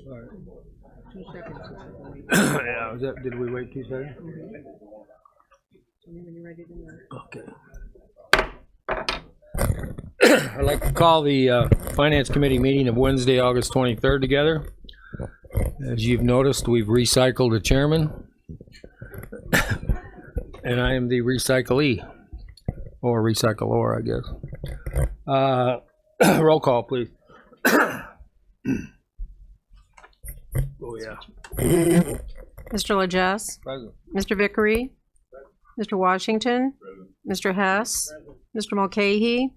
All right. 2 seconds. Yeah, was that, did we wait 2 seconds? Tell me when you're ready to know. Okay. I'd like to call the Finance Committee meeting of Wednesday, August 23rd together. As you've noticed, we've recycled a chairman. And I am the recyclee, or recyclor, I guess. Roll call, please. Oh, yeah. Mr. Legess, Present. Mr. Vickery, Mr. Washington, Mr. Hess, Mr. Mulcahy,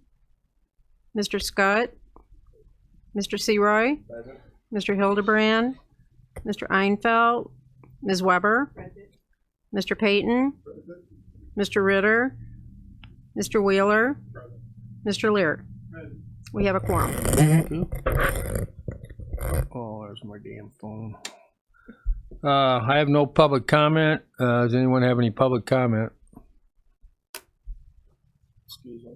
Mr. Scott, Mr. Seroy, Mr. Hildebrand, Mr. Einfeld, Ms. Weber, Mr. Payton, Mr. Ritter, Mr. Wheeler, Mr. Lear. We have a quorum. Oh, there's my damn phone. I have no public comment. Does anyone have any public comment? Excuse me.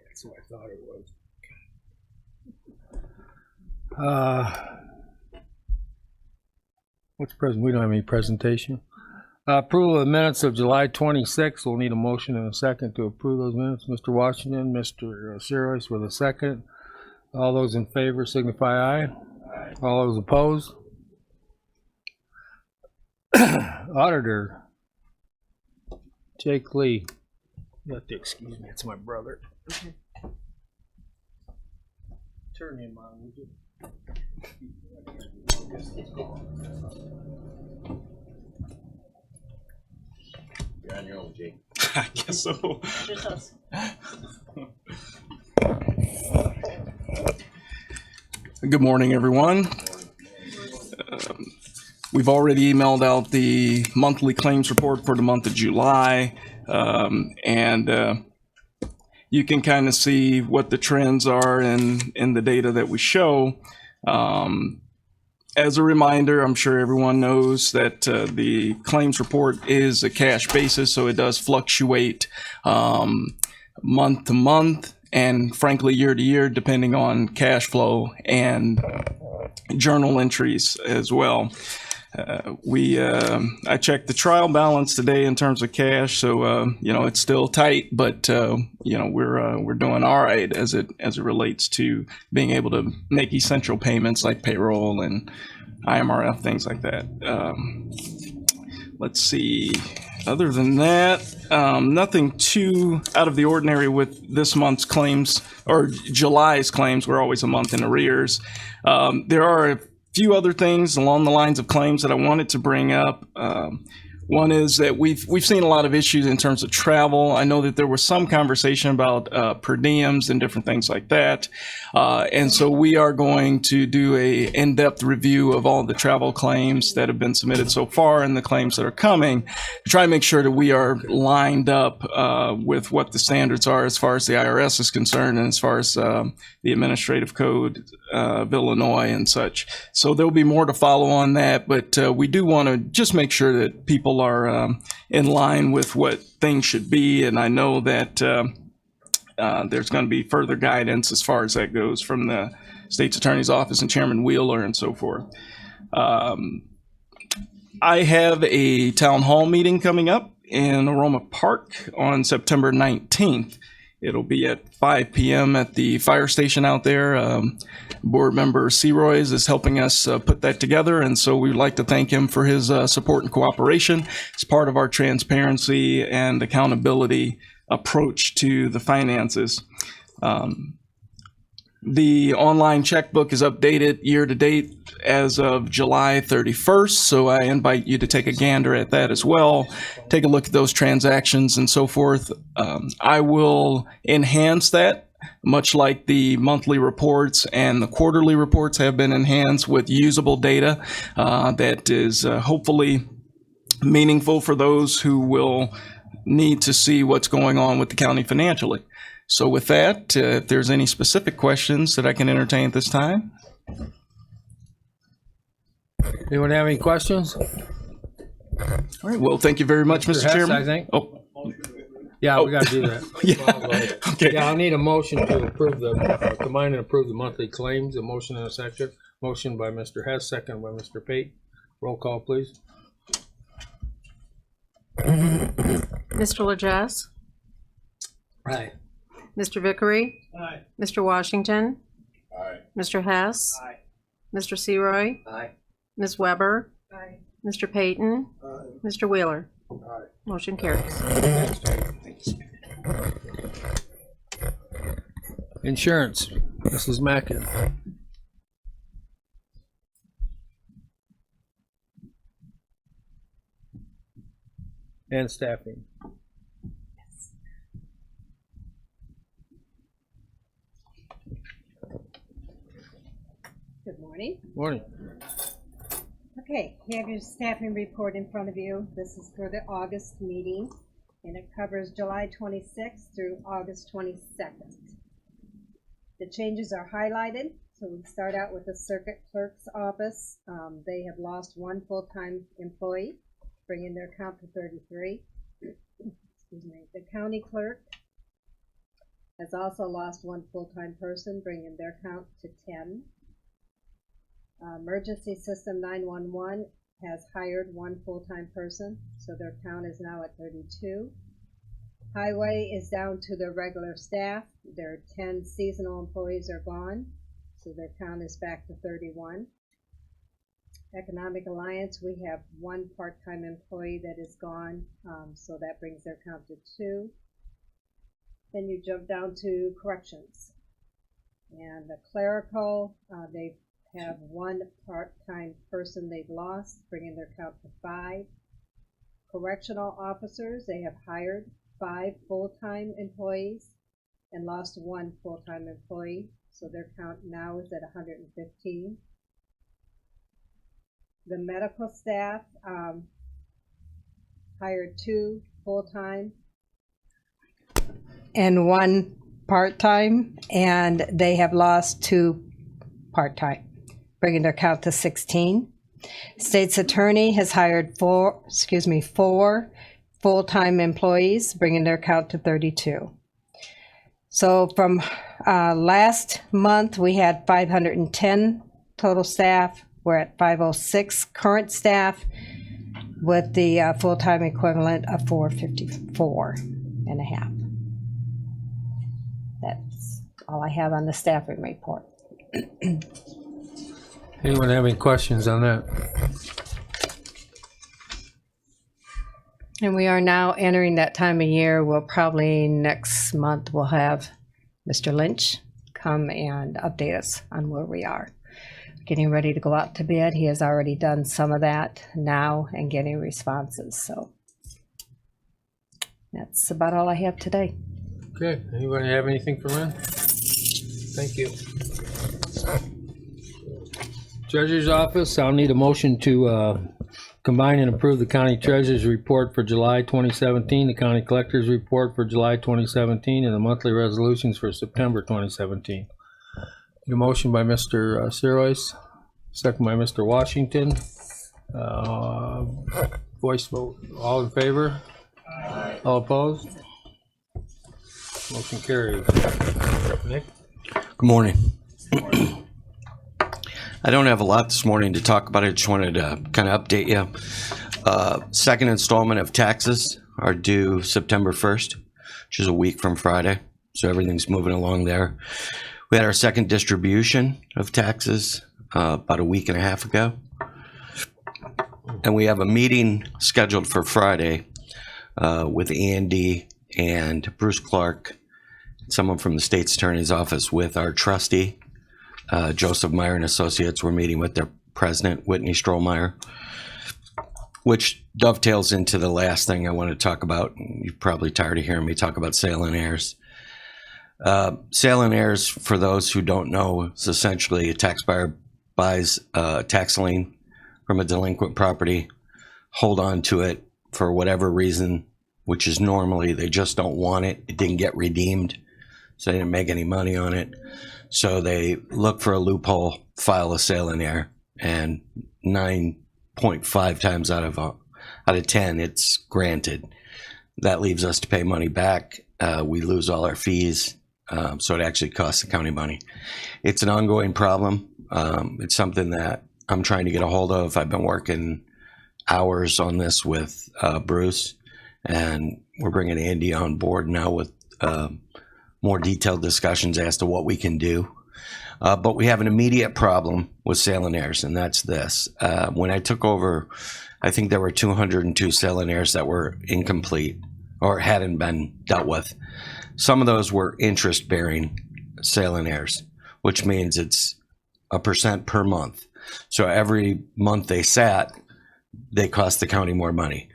That's what I thought it was. What's present? We don't have any presentation. Approval of the minutes of July 26th. We'll need a motion and a second to approve those minutes. Mr. Washington, Mr. Serois with a second. All those in favor signify aye. All those opposed? Auditor Jake Lee. You have to excuse me, it's my brother. Okay. Turn him on, would you? You're on your own, Jake. I guess so. Just us. Good morning, everyone. We've already emailed out the monthly claims report for the month of July, and you can kind of see what the trends are in the data that we show. As a reminder, I'm sure everyone knows that the claims report is a cash basis, so it does fluctuate month to month and frankly year to year, depending on cash flow and journal entries as well. I checked the trial balance today in terms of cash, so it's still tight, but we're doing all right as it relates to being able to make essential payments like payroll and IMRF, things like that. Let's see. Other than that, nothing too out of the ordinary with this month's claims or July's claims. We're always a month in arrears. There are a few other things along the lines of claims that I wanted to bring up. One is that we've seen a lot of issues in terms of travel. I know that there was some conversation about per diems and different things like that. And so we are going to do a in-depth review of all the travel claims that have been submitted so far and the claims that are coming to try and make sure that we are lined up with what the standards are as far as the IRS is concerned and as far as the administrative code of Illinois and such. So there'll be more to follow on that, but we do want to just make sure that people are in line with what things should be. And I know that there's going to be further guidance as far as that goes from the State's Attorney's Office and Chairman Wheeler and so forth. I have a town hall meeting coming up in Aroma Park on September 19th. It'll be at 5 p.m. at the fire station out there. Board member Seroy is helping us put that together, and so we'd like to thank him for his support and cooperation. It's part of our transparency and accountability approach to the finances. The online checkbook is updated year to date as of July 31st, so I invite you to take a gander at that as well. Take a look at those transactions and so forth. I will enhance that, much like the monthly reports and the quarterly reports have been enhanced with usable data that is hopefully meaningful for those who will need to see what's going on with the county financially. So with that, if there's any specific questions that I can entertain at this time. Anyone have any questions? All right, well, thank you very much, Mr. Hess, Chairman. I think. Oh, Yeah, we gotta do that. Yeah. Okay. Yeah, I'll need a motion to approve combine and approve the monthly claims. A motion and a second. Motion by Mr. Hess, second by Mr. Pate. Roll call, please. Mr. Lejas? Aye. Mr. Vickery? Aye. Mr. Washington? Aye. Mr. Hess? Aye. Mr. Seroy? Aye. Ms. Weber? Aye. Mr. Payton? Mr. Wheeler? Aye. Motion carries. Insurance, Mrs. Mackin. And staffing. Good morning. Morning. Okay, you have your staffing report in front of you. This is for the August meeting, and it covers July 26th through August 22nd. The changes are highlighted, so we start out with the circuit clerk's office. They have lost one full-time employee, bringing their count to 33. Excuse me. The county clerk has also lost one full-time person, bringing their count to 10. Emergency System 911 has hired one full-time person, so their count is now at 32. Highway is down to their regular staff. Their 10 seasonal employees are gone, so their count is back to 31. Economic Alliance, we have one part-time employee that is gone, so that brings their count to 2. Then you jump down to Corrections. And the clerical, they have one part-time person they've lost, bringing their count to 5. Correctional officers, they have hired 5 full-time employees and lost one full-time employee, so their count now is at 115. The medical staff hired 2 full-time and 1 part-time, and they have lost 2 part-time, bringing their count to 16. State's attorney has hired 4 full-time employees, bringing their count to 32. So from last month, we had 510 total staff. We're at 506 current staff with the full-time equivalent of 454 and a half. That's all I have on the staffing report. Anyone have any questions on that? And we are now entering that time of year. We'll probably next month we'll have Mr. Lynch come and update us on where we are. Getting ready to go out to bid. He has already done some of that now and getting responses. So that's about all I have today. Okay, anybody have anything for Lynn? Thank you. Treasurer's Office, I'll need a motion to combine and approve the County Treasurer's Report for July 2017, the County Collector's Report for July 2017, and the monthly resolutions for September 2017. Need a motion by Mr. Serois, second by Mr. Washington. Voice vote. All in favor? Aye. All opposed? Motion carries. Nick? Good morning. I don't have a lot this morning to talk about. I just wanted to kind of update you. Second installment of taxes are due September 1st, which is a week from Friday. So everything's moving along there. We had our second distribution of taxes about a week and a half ago. And we have a meeting scheduled for Friday with Andy and Bruce Clark, someone from the state's attorney's office, with our trustee, Joseph Meyer and Associates. We're meeting with their president, Whitney Strohmeyer, which dovetails into the last thing I want to talk about. You're probably tired of hearing me talk about sale and heirs. Sale and heirs, for those who don't know, is essentially a tax buyer buys a tax lien from a delinquent property, hold on to it for whatever reason, which is normally they just don't want it. It didn't get redeemed, so they didn't make any money on it. So they look for a loophole, file a sale and heir, and 9.5 times out of 10, it's granted. that leaves us to pay money back. We lose all our fees, so it actually costs the county money. It's an ongoing problem. It's something that I'm trying to get a hold of. I've been working hours on this with Bruce, and we're bringing Andy on board now with more detailed discussions as to what we can do. But we have an immediate problem with sale and heirs, and that's this. When I took over, I think there were 202 sale and heirs that were incomplete or hadn't been dealt with. Some of those were interest-bearing sale and heirs, which means it's 1% per month. So every month they sat, they cost the county more money,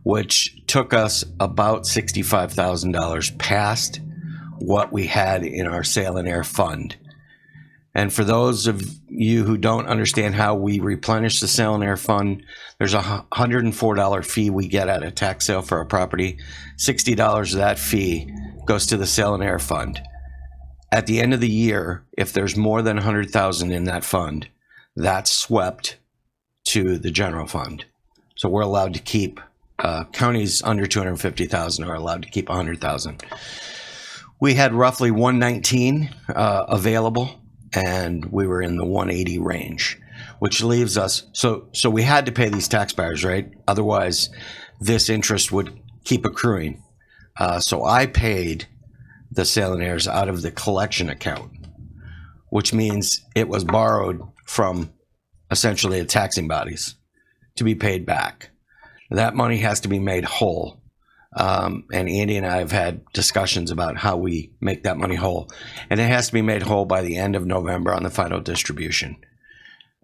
which took us about $65,000 past what we had in our sale and heir fund. And for those of you who don't understand how we replenish the sale and heir fund, there's a $104 fee we get at a tax sale for a property. $60 of that fee goes to the sale and heir fund. At the end of the year, if there's more than $100,000 in that fund, that's swept to the general fund. So we're allowed to keep, counties under $250,000 are allowed to keep $100,000. We had roughly 119 available, and we were in the 180 range, which leaves us, so we had to pay these tax buyers, right? Otherwise, this interest would keep accruing. So I paid the sale and heirs out of the collection account, which means it was borrowed from essentially the taxing bodies to be paid back. That money has to be made whole. And Andy and I have had discussions about how we make that money whole. And it has to be made whole by the end of November on the final distribution.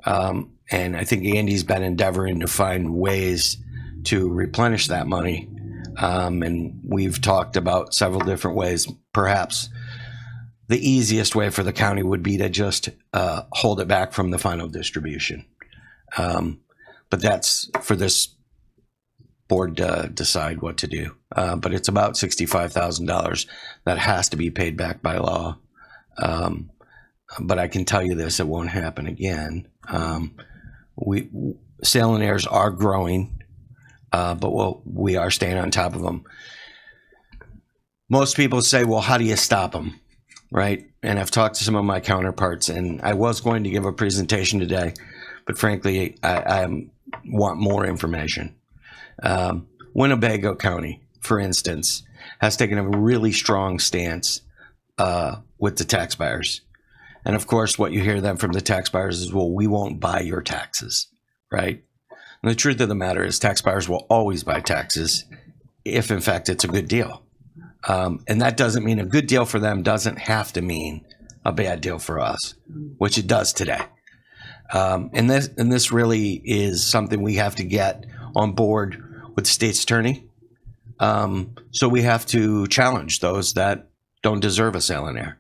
And I think Andy's been endeavoring to find ways to replenish that money. And we've talked about several different ways. Perhaps the easiest way for the county would be to just hold it back from the final distribution. But that's for this board to decide what to do. But it's about $65,000 that has to be paid back by law. But I can tell you this, it won't happen again. Sale and heirs are growing, but we are staying on top of them. Most people say, well, how do you stop them, right? And I've talked to some of my counterparts, and I was going to give a presentation today, but frankly, I want more information. Winnebago County, for instance, has taken a really strong stance with the tax buyers. And of course, what you hear then from the tax buyers is, well, we won't buy your taxes, right? And the truth of the matter is tax buyers will always buy taxes if, in fact, it's a good deal. And that doesn't mean a good deal for them doesn't have to mean a bad deal for us, which it does today. And this really is something we have to get on board with the state's attorney. So we have to challenge those that don't deserve a sale and heir.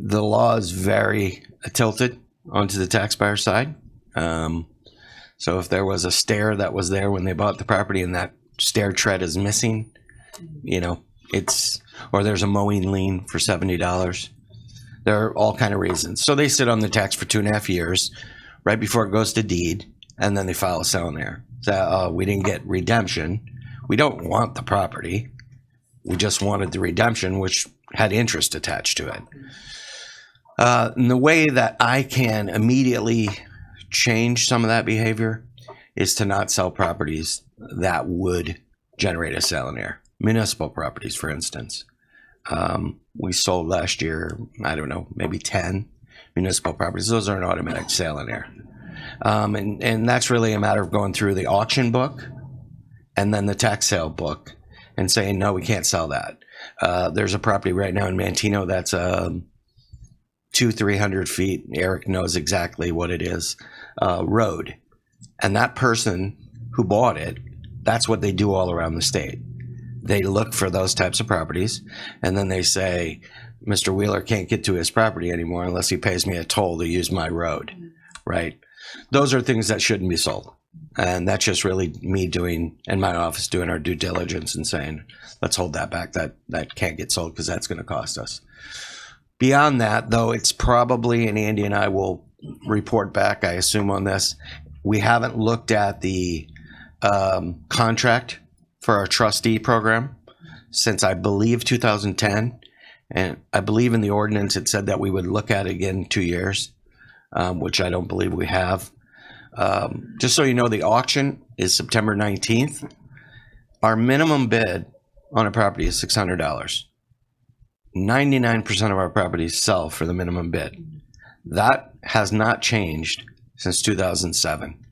The law is very tilted onto the taxpayer side. So if there was a stair that was there when they bought the property and that stair tread is missing, or there's a mowing lien for $70. There are all kind of reasons. So they sit on the tax for 2.5 years right before it goes to deed, and then they file a sale and heir. So we didn't get redemption. We don't want the property. We just wanted the redemption, which had interest attached to it. And the way that I can immediately change some of that behavior is to not sell properties that would generate a sale and heir. Municipal properties, for instance. We sold last year, I don't know, maybe 10 municipal properties. Those are an automatic sale and heir. And that's really a matter of going through the auction book and then the tax sale book and saying, no, we can't sell that. There's a property right now in Manteno that's 200-300 feet. Eric knows exactly what it is. Road. And that person who bought it, that's what they do all around the state. They look for those types of properties, and then they say, Mr. Wheeler can't get to his property anymore unless he pays me a toll to use my road, right? Those are things that shouldn't be sold. And that's just really me doing, in my office, doing our due diligence and saying, let's hold that back. That can't get sold because that's going to cost us. Beyond that, though, it's probably, and Andy and I will report back, I assume, on this, we haven't looked at the contract for our trustee program since I believe 2010. And I believe in the ordinance it said that we would look at it again in 2 years, which I don't believe we have. Just so you know, the auction is September 19th. Our minimum bid on a property is $600. 99% of our properties sell for the minimum bid. That has not changed since 2007.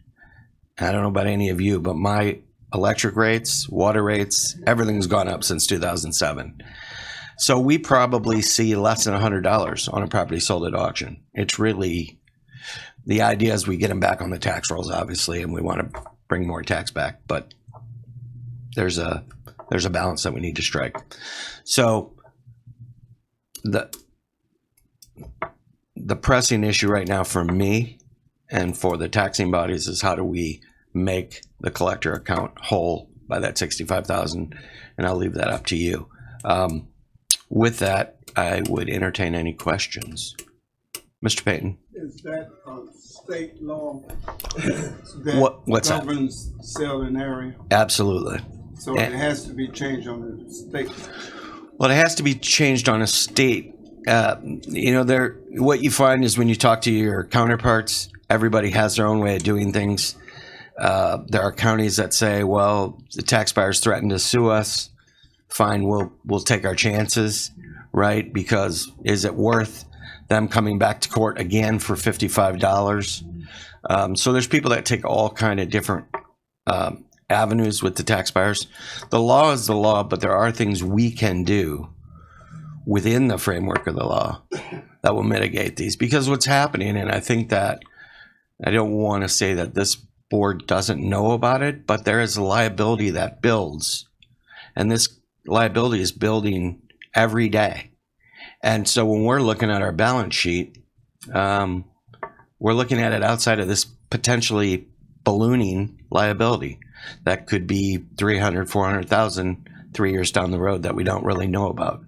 I don't know about any of you, but my electric rates, water rates, everything's gone up since 2007. So we probably see less than $100 on a property sold at auction. It's really, the idea is we get them back on the tax rolls, obviously, and we want to bring more tax back, but there's a balance that we need to strike. So the pressing issue right now for me and for the taxing bodies is how do we make the collector account whole by that $65,000, and I'll leave that up to you. With that, I would entertain any questions. Mr. Payton. Is that state law that What's that? governs selling area? Absolutely. So it has to be changed on the state. Well, it has to be changed on a state. What you find is when you talk to your counterparts, everybody has their own way of doing things. There are counties that say, well, the taxpayers threatened to sue us. Fine, we'll take our chances, right? Because is it worth them coming back to court again for $55? So there's people that take all kind of different avenues with the taxpayers. The law is the law, but there are things we can do within the framework of the law that will mitigate these. Because what's happening, and I think that I don't want to say that this board doesn't know about it, but there is a liability that builds, and this liability is building every day. And so when we're looking at our balance sheet, we're looking at it outside of this potentially ballooning liability that could be 300, 400,000 3 years down the road that we don't really know about.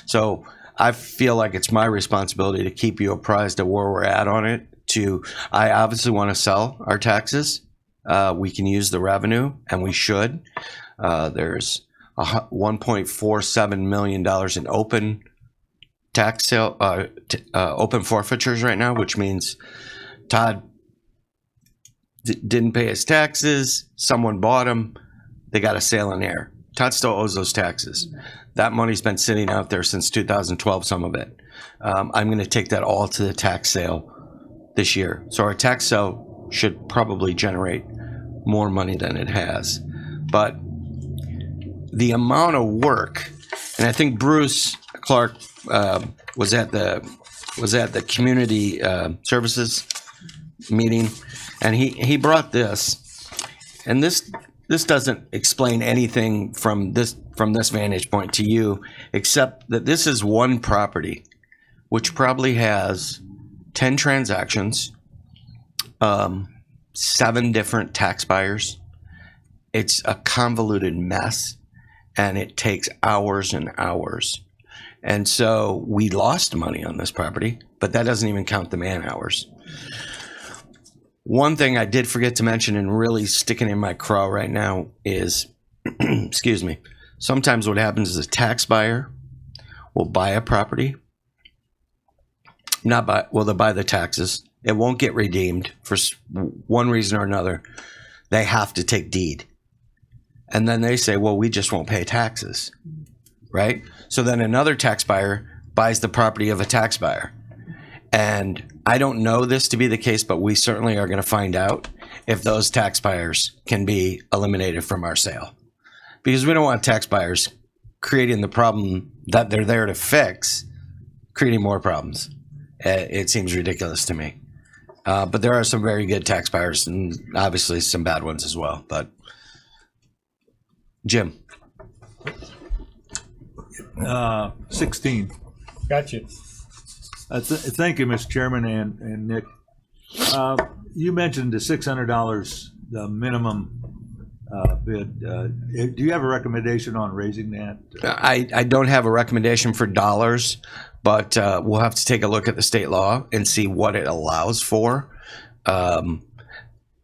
So I feel like it's my responsibility to keep you apprised of where we're at on it. I obviously want to sell our taxes. We can use the revenue, and we should. There's $1.47 million in open tax sale, open forfeitures right now, which means Todd didn't pay his taxes. Someone bought them. They got a sale in air. Todd still owes those taxes. That money's been sitting out there since 2012, some of it. I'm going to take that all to the tax sale this year. So our tax sale should probably generate more money than it has. But the amount of work, and I think Bruce Clark was at the community services meeting, and he brought this, and this doesn't explain anything from this vantage point to you, except that this is one property which probably has 10 transactions, 7 different tax buyers. It's a convoluted mess, and it takes hours and hours. And so we lost money on this property, but that doesn't even count the man hours. One thing I did forget to mention and really sticking in my craw right now is, excuse me, sometimes what happens is a tax buyer will buy a property, they'll buy the taxes. It won't get redeemed for one reason or another. They have to take deed. And then they say, well, we just won't pay taxes, right? So then another tax buyer buys the property of a tax buyer. And I don't know this to be the case, but we certainly are going to find out if those tax buyers can be eliminated from our sale. Because we don't want tax buyers creating the problem that they're there to fix, creating more problems. It seems ridiculous to me. But there are some very good tax buyers and obviously some bad ones as well. But Jim. 16. Gotcha. Thank you, Mr. Chairman and Nick. You mentioned the $600, the minimum bid. Do you have a recommendation on raising that? I don't have a recommendation for dollars, but we'll have to take a look at the state law and see what it allows for.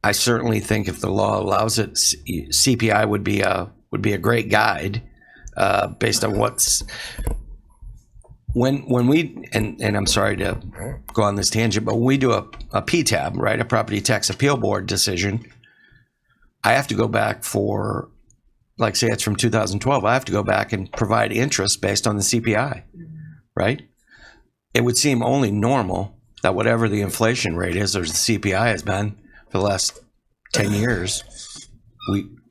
I certainly think if the law allows it, CPI would be a great guide based on what's when we and I'm sorry to go on this tangent, but when we do a PTAB, right, a property tax appeal board decision, I have to go back for, like, say it's from 2012, I have to go back and provide interest based on the CPI, right? It would seem only normal that whatever the inflation rate is, or the CPI has been for the last 10 years,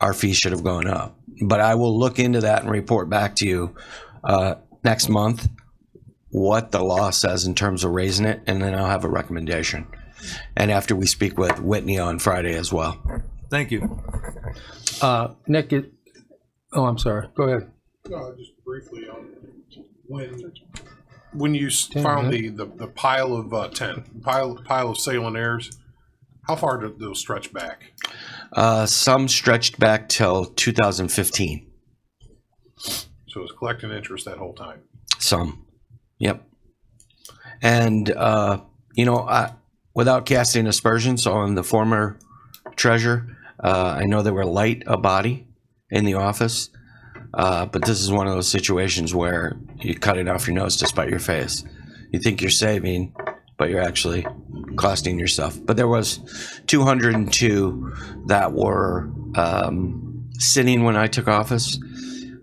our fees should have gone up. But I will look into that and report back to you next month what the law says in terms of raising it, and then I'll have a recommendation. And after we speak with Whitney on Friday as well. Thank you. Nick, I'm sorry. Go ahead. Just briefly on when you found the pile of sailing airs, how far did those stretch back? Some stretched back till 2015. So it was collecting interest that whole time. Some. Yep. And, without casting aspersions on the former treasurer, I know they were light a body in the office, but this is one of those situations where you cut it off your nose to spite your face. You think you're saving, but you're actually costing yourself. But there was 202 that were sitting when I took office,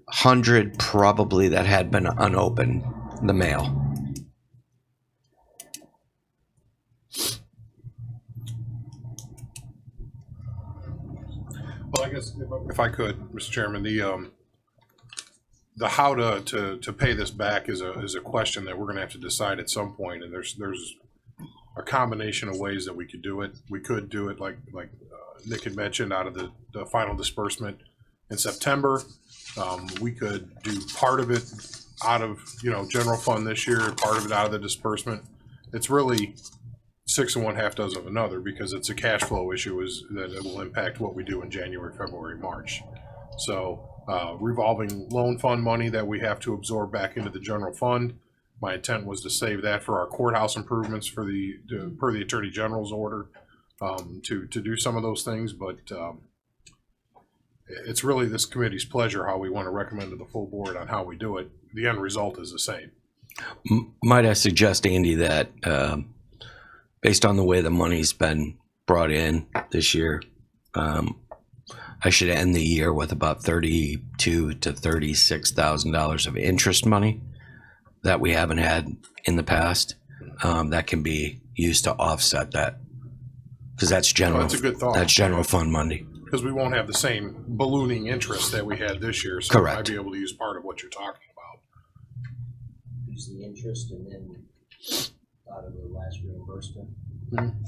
100 probably that had been unopened, the mail. Well, I guess if I could, Mr. Chairman, the how to pay this back is a question that we're going to have to decide at some point, and there's a combination of ways that we could do it. We could do it like Nick had mentioned, out of the final disbursement in September. We could do part of it out of general fund this year, part of it out of the disbursement. It's really 6 of one, half dozen of another, because it's a cash flow issue that it will impact what we do in January, February, March. So revolving loan fund money that we have to absorb back into the general fund. My intent was to save that for our courthouse improvements per the Attorney General's order to do some of those things, but it's really this committee's pleasure how we want to recommend to the full board on how we do it. The end result is the same. Might I suggest, Andy, that based on the way the money's been brought in this year, I should end the year with about $32,000 to $36,000 of interest money that we haven't had in the past. That can be used to offset that, because that's general. That's a good thought. That's general fund money. Because we won't have the same ballooning interest that we had this year, so Correct. we might be able to use part of what you're talking about. Use the interest and then out of the last reimbursement,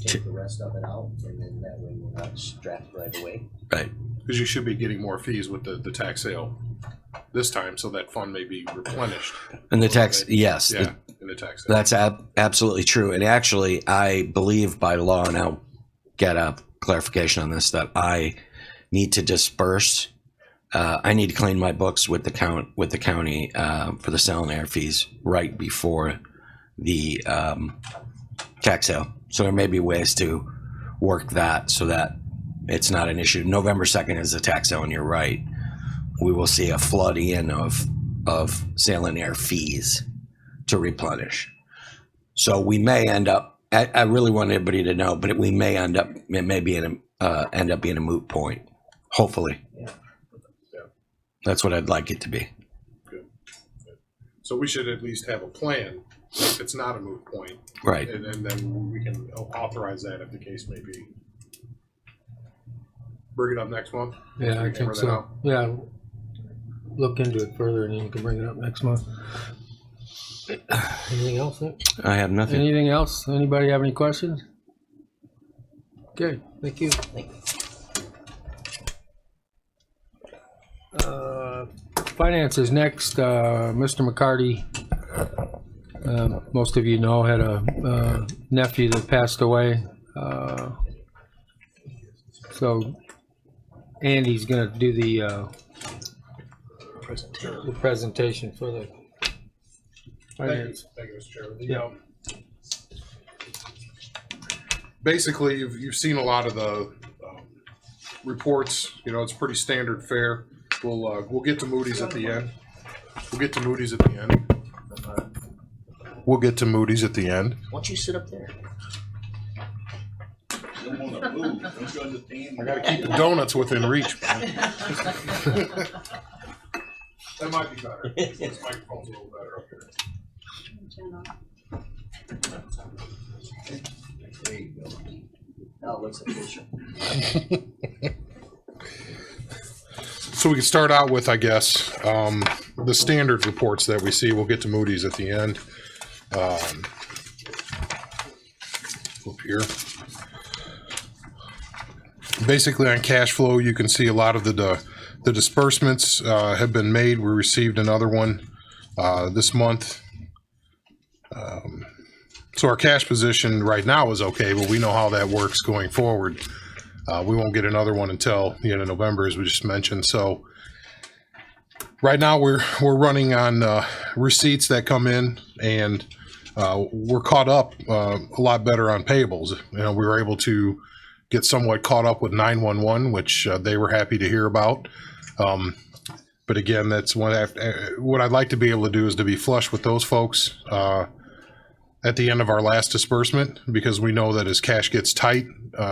take the rest of it out, and then that way we're not strapped right away. Right. Because you should be getting more fees with the tax sale this time, so that fund may be replenished. And the tax, yes. Yeah, in the tax sale. That's absolutely true. And actually, I believe by law, and I'll get a clarification on this, that I need to disperse. I need to clean my books with the county for the sale and air fees right before the tax sale. So there may be ways to work that so that it's not an issue. November 2nd is the tax sale, and you're right. We will see a flood in of sale and air fees to replenish. So we may end up, I really want everybody to know, but we may end up being a moot point. Hopefully. Yeah. That's what I'd like it to be. Good. So we should at least have a plan if it's not a moot point. Right. And then we can authorize that if the case may be. Bring it up next month? Yeah, I We can think hammer that so. out. Yeah. Look into it further, and then you can bring it up next month. Anything else, Nick? I have nothing. Anything else? Anybody have any questions? Okay, thank you. Finance is next. Mr. McCarty, most of you know, had a nephew that passed away. So Andy's going to do the presentation for the finance. Thank you, Mr. Chairman. Yeah. Basically, you've seen a lot of the reports, it's pretty standard fare. We'll get to Moody's at the end. We'll get to Moody's at the end. We'll get to Moody's at the end. Why don't you sit up there? I gotta keep the donuts within reach. That might be better. This microphone's a little better up here. There you go. Now it looks official. So we can start out with, I guess, the standard reports that we see. We'll get to Moody's at the end. Up here. Basically on cash flow, you can see a lot of the disbursements have been made. We received another one this month. So our cash position right now is okay, but we know how that works going forward. We won't get another one until the end of November, as we just mentioned. So right now we're running on receipts that come in, and we're caught up a lot better on payables. We were able to get somewhat caught up with 911, which they were happy to hear about. But again, that's what I'd like to be able to do is to be flush with those folks at the end of our last disbursement, because we know that as cash gets tight,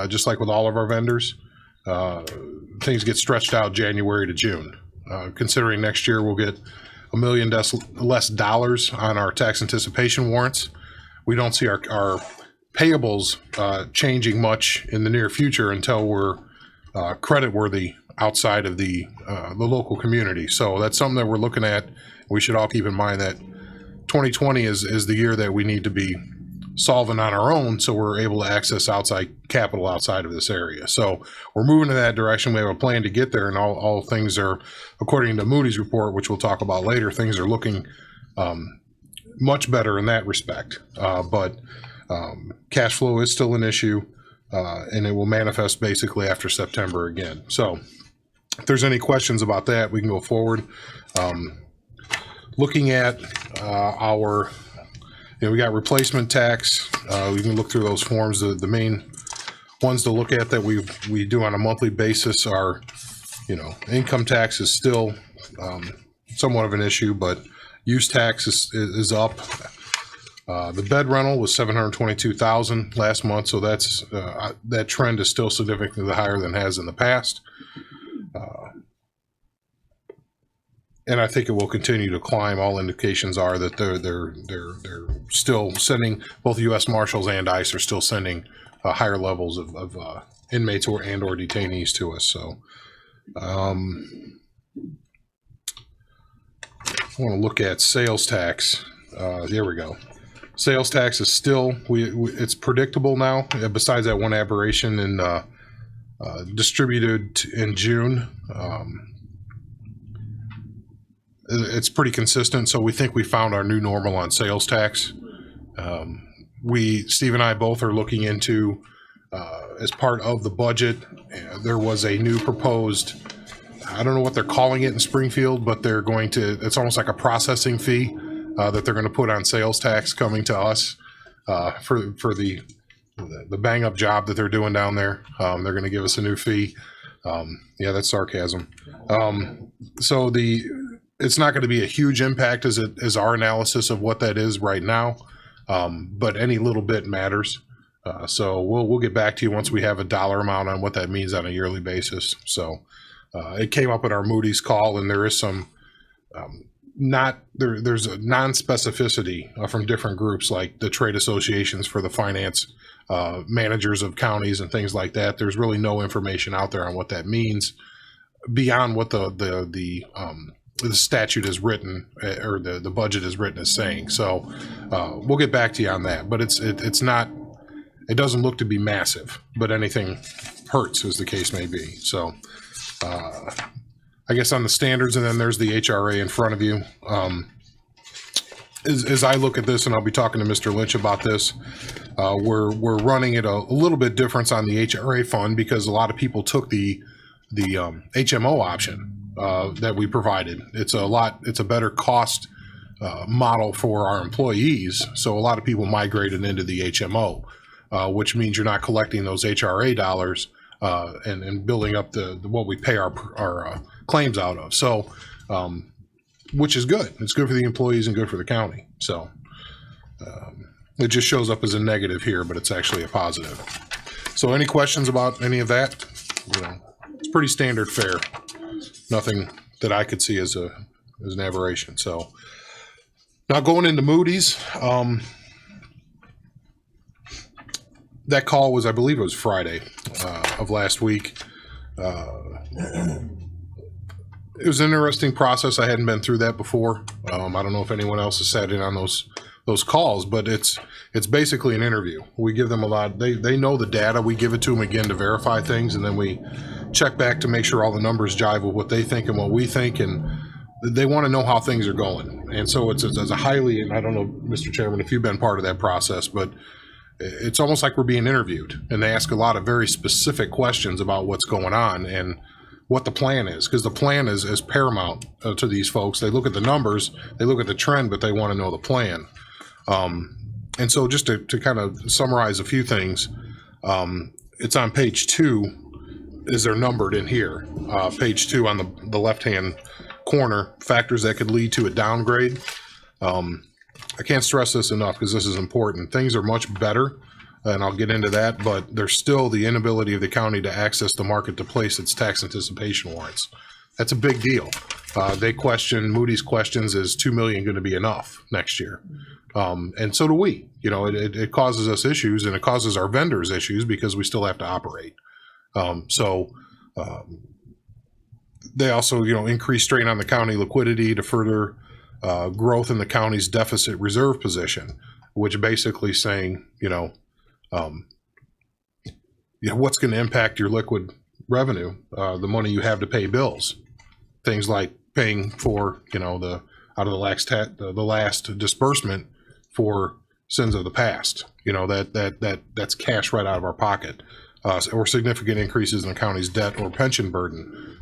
just like with all of our vendors, things get stretched out January to June. Considering next year we'll get $1 million less dollars on our tax anticipation warrants, we don't see our payables changing much in the near future until we're credit worthy outside of the local community. So that's something that we're looking at. We should all keep in mind that 2020 is the year that we need to be solvent on our own, so we're able to access outside capital outside of this area. So we're moving in that direction. We have a plan to get there, and all things are, according to Moody's report, which we'll talk about later, things are looking much better in that respect. But cash flow is still an issue, and it will manifest basically after September again. So if there's any questions about that, we can go forward. Looking at our, we got replacement tax. We can look through those forms. The main ones to look at that we do on a monthly basis are, income tax is still somewhat of an issue, but use tax is up. The bed rental was $722,000 last month, so that's that trend is still significantly higher than it has in the past. And I think it will continue to climb. All indications are that they're still sending, both U.S. Marshals and ICE are still sending higher levels of inmates or detainees to us. So I want to look at sales tax. There we go. Sales tax is still it's predictable now. Besides that one aberration in distributed in June. It's pretty consistent, so we think we found our new normal on sales tax. Steve and I both are looking into, as part of the budget, there was a new proposed, I don't know what they're calling it in Springfield, but they're going to, it's almost like a processing fee that they're going to put on sales tax coming to us for the bang up job that they're doing down there. They're going to give us a new fee. Yeah, that's sarcasm. So it's not going to be a huge impact as our analysis of what that is right now, but any little bit matters. So we'll get back to you once we have a dollar amount on what that means on a yearly basis. So it came up at our Moody's call, and there is some there's a non-specificity from different groups, like the trade associations for the finance managers of counties and things like that. There's really no information out there on what that means beyond what the statute is written, or the budget is written as saying. So we'll get back to you on that, but it's not, it doesn't look to be massive, but anything hurts as the case may be. So I guess on the standards, and then there's the HRA in front of you. As I look at this, and I'll be talking to Mr. Lynch about this, we're running it a little bit different on the HRA fund, because a lot of people took the HMO option that we provided. It's a better cost model for our employees. So a lot of people migrated into the HMO, which means you're not collecting those HRA dollars and building up the what we pay our claims out of. So, which is good. It's good for the employees and good for the county. So, it just shows up as a negative here, but it's actually a positive. So, any questions about any of that? You know, it's pretty standard fare. Nothing that I could see as an aberration. So, now going into Moody's, that call was, I believe it was Friday of last week. It was an interesting process. I hadn't been through that before. I don't know if anyone else has sat in on those calls, but it's basically an interview. We give them a lot. They know the data. We give it to them again to verify things, and then we check back to make sure all the numbers jive with what they think and what we think, and they want to know how things are going. And so it's a highly, and I don't know, Mr. Chairman, if you've been part of that process, but it's almost like we're being interviewed, and they ask a lot of very specific questions about what's going on and what the plan is, because the plan is paramount to these folks. They look at the numbers, they look at the trend, but they want to know the plan. And so just to kind of summarize a few things, it's on page 2, is they're numbered in here. Page 2 on the left-hand corner, factors that could lead to a downgrade. I can't stress this enough because this is important. Things are much better, and I'll get into that, but there's still the inability of the county to access the market to place its tax anticipation warrants. That's a big deal. Moody's questions, is $2 million going to be enough next year? And so do we. You know, it causes us issues, and it causes our vendors issues because we still have to operate. They also, increase strain on the county liquidity to further growth in the county's deficit reserve position, which basically saying, what's going to impact your liquid revenue, the money you have to pay bills, things like paying for, out of the last disbursement for sins of the past, that's cash right out of our pocket, or significant increases in the county's debt or pension burden.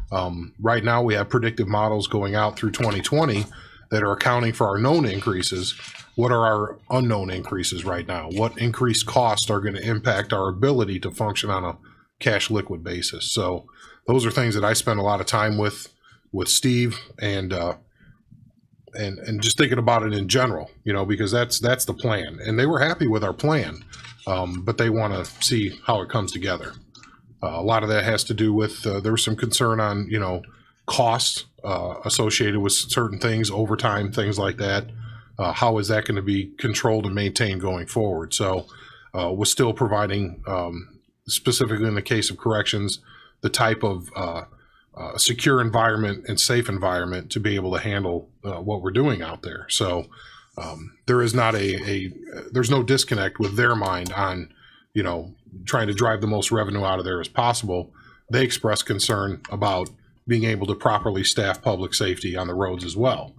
Right now we have predictive models going out through 2020 that are accounting for our known increases. What are our unknown increases right now? What increased costs are going to impact our ability to function on a cash liquid basis? So those are things that I spend a lot of time with Steve and just thinking about it in general, because that's the plan. And they were happy with our plan, but they want to see how it comes together. A lot of that has to do with, there was some concern on, costs associated with certain things, overtime, things like that. How is that going to be controlled and maintained going forward? So we're still providing, specifically in the case of corrections, the type of secure environment and safe environment to be able to handle what we're doing out there. So there is not there's no disconnect with their mind on, trying to drive the most revenue out of there as possible. They express concern about being able to properly staff public safety on the roads as well.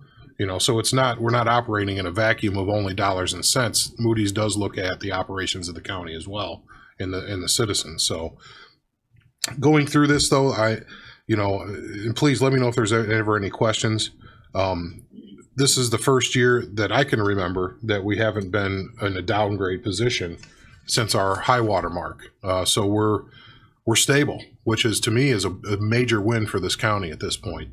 So we're not operating in a vacuum of only dollars and cents. Moody's does look at the operations of the county as well and the citizens. So going through this though, and please let me know if there's ever any questions. This is the first year that I can remember that we haven't been in a downgrade position since our high water mark. So we're stable, which is to me is a major win for this county at this point.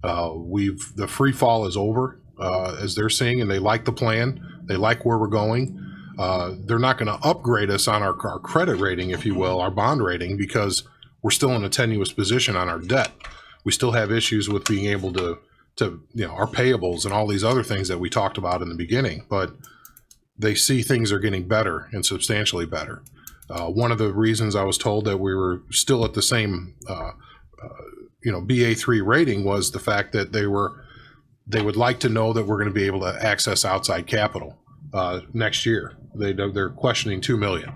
The free fall is over, as they're seeing, and they like the plan. They like where we're going. They're not going to upgrade us on our credit rating, if you will, our bond rating, because we're still in a tenuous position on our debt. We still have issues with being able to our payables and all these other things that we talked about in the beginning, but they see things are getting better and substantially better. One of the reasons I was told that we were still at the same, BA3 rating was the fact that they would like to know that we're going to be able to access outside capital next year. They're questioning $2 million,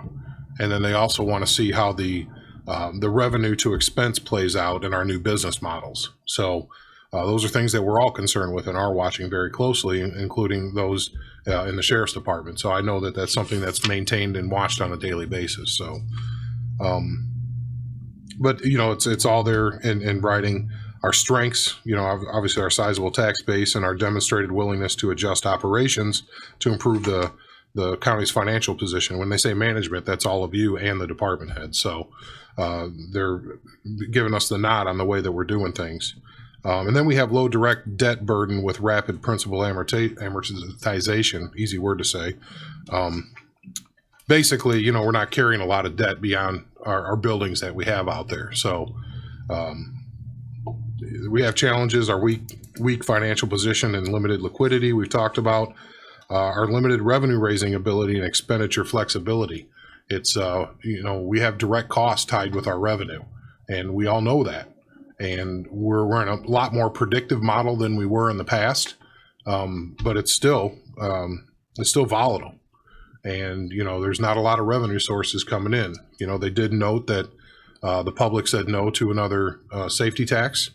and then they also want to see how the revenue to expense plays out in our new business models. So those are things that we're all concerned with and are watching very closely, including those in the sheriff's department. So I know that that's something that's maintained and watched on a daily basis. So, but it's all there in writing. Our strengths, obviously our sizable tax base and our demonstrated willingness to adjust operations to improve the the county's financial position. When they say management, that's all of you and the department heads. So they're giving us the nod on the way that we're doing things. And then we have low direct debt burden with rapid principal amortization, easy word to say. Basically, we're not carrying a lot of debt beyond our buildings that we have out there. So we have challenges, our weak financial position and limited liquidity we've talked about, our limited revenue raising ability and expenditure flexibility. It's, we have direct costs tied with our revenue, and we all know that. And we're in a lot more predictive model than we were in the past, but it's still volatile. And, there's not a lot of revenue sources coming in. They did note that the public said no to another safety tax.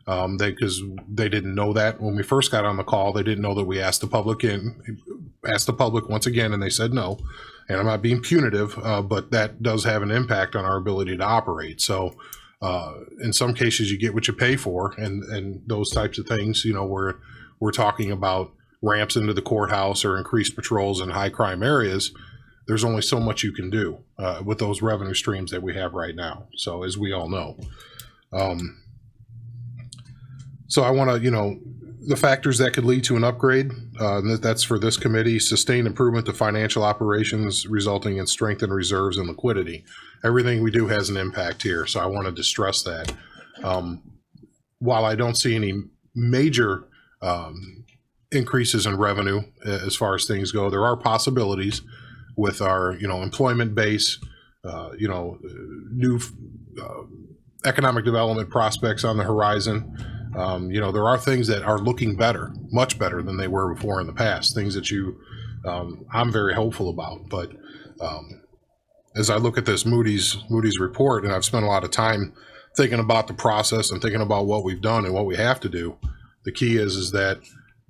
Because they didn't know that when we first got on the call. They didn't know that we asked the public once again, and they said no. And I'm not being punitive, but that does have an impact on our ability to operate. So in some cases, you get what you pay for, and those types of things. We're talking about ramps into the courthouse or increased patrols in high crime areas. There's only so much you can do with those revenue streams that we have right now. So as we all know. So I want to, the factors that could lead to an upgrade, that's for this committee: sustained improvement to financial operations resulting in strengthened reserves and liquidity. Everything we do has an impact here, so I wanted to stress that. While I don't see any major increases in revenue as far as things go, there are possibilities with our, employment base, new economic development prospects on the horizon. There are things that are looking better, much better than they were before in the past, things that I'm very hopeful about. But as I look at this Moody's report, and I've spent a lot of time thinking about the process and thinking about what we've done and what we have to do, the key is that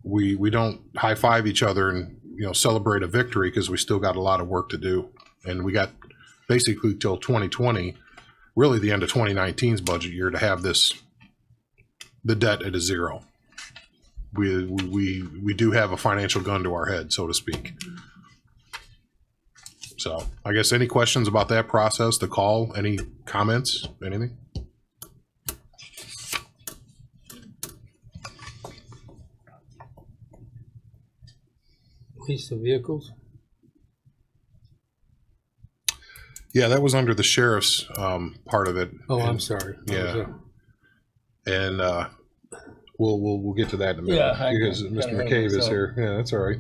we don't high five each other and, celebrate a victory, because we still got a lot of work to do. And we got basically till 2020, really the end of 2019's budget year, to have the debt at a zero. We do have a financial gun to our head, so to speak. So I guess any questions about that process, the call, any comments, anything? Lease of vehicles? Yeah, that was under the sheriff's part of it. Oh, And- I'm sorry. Yeah. And we'll get to that in a minute, Yeah, I because kinda Mr. heard McCabe is myself. here. Yeah, that's all right.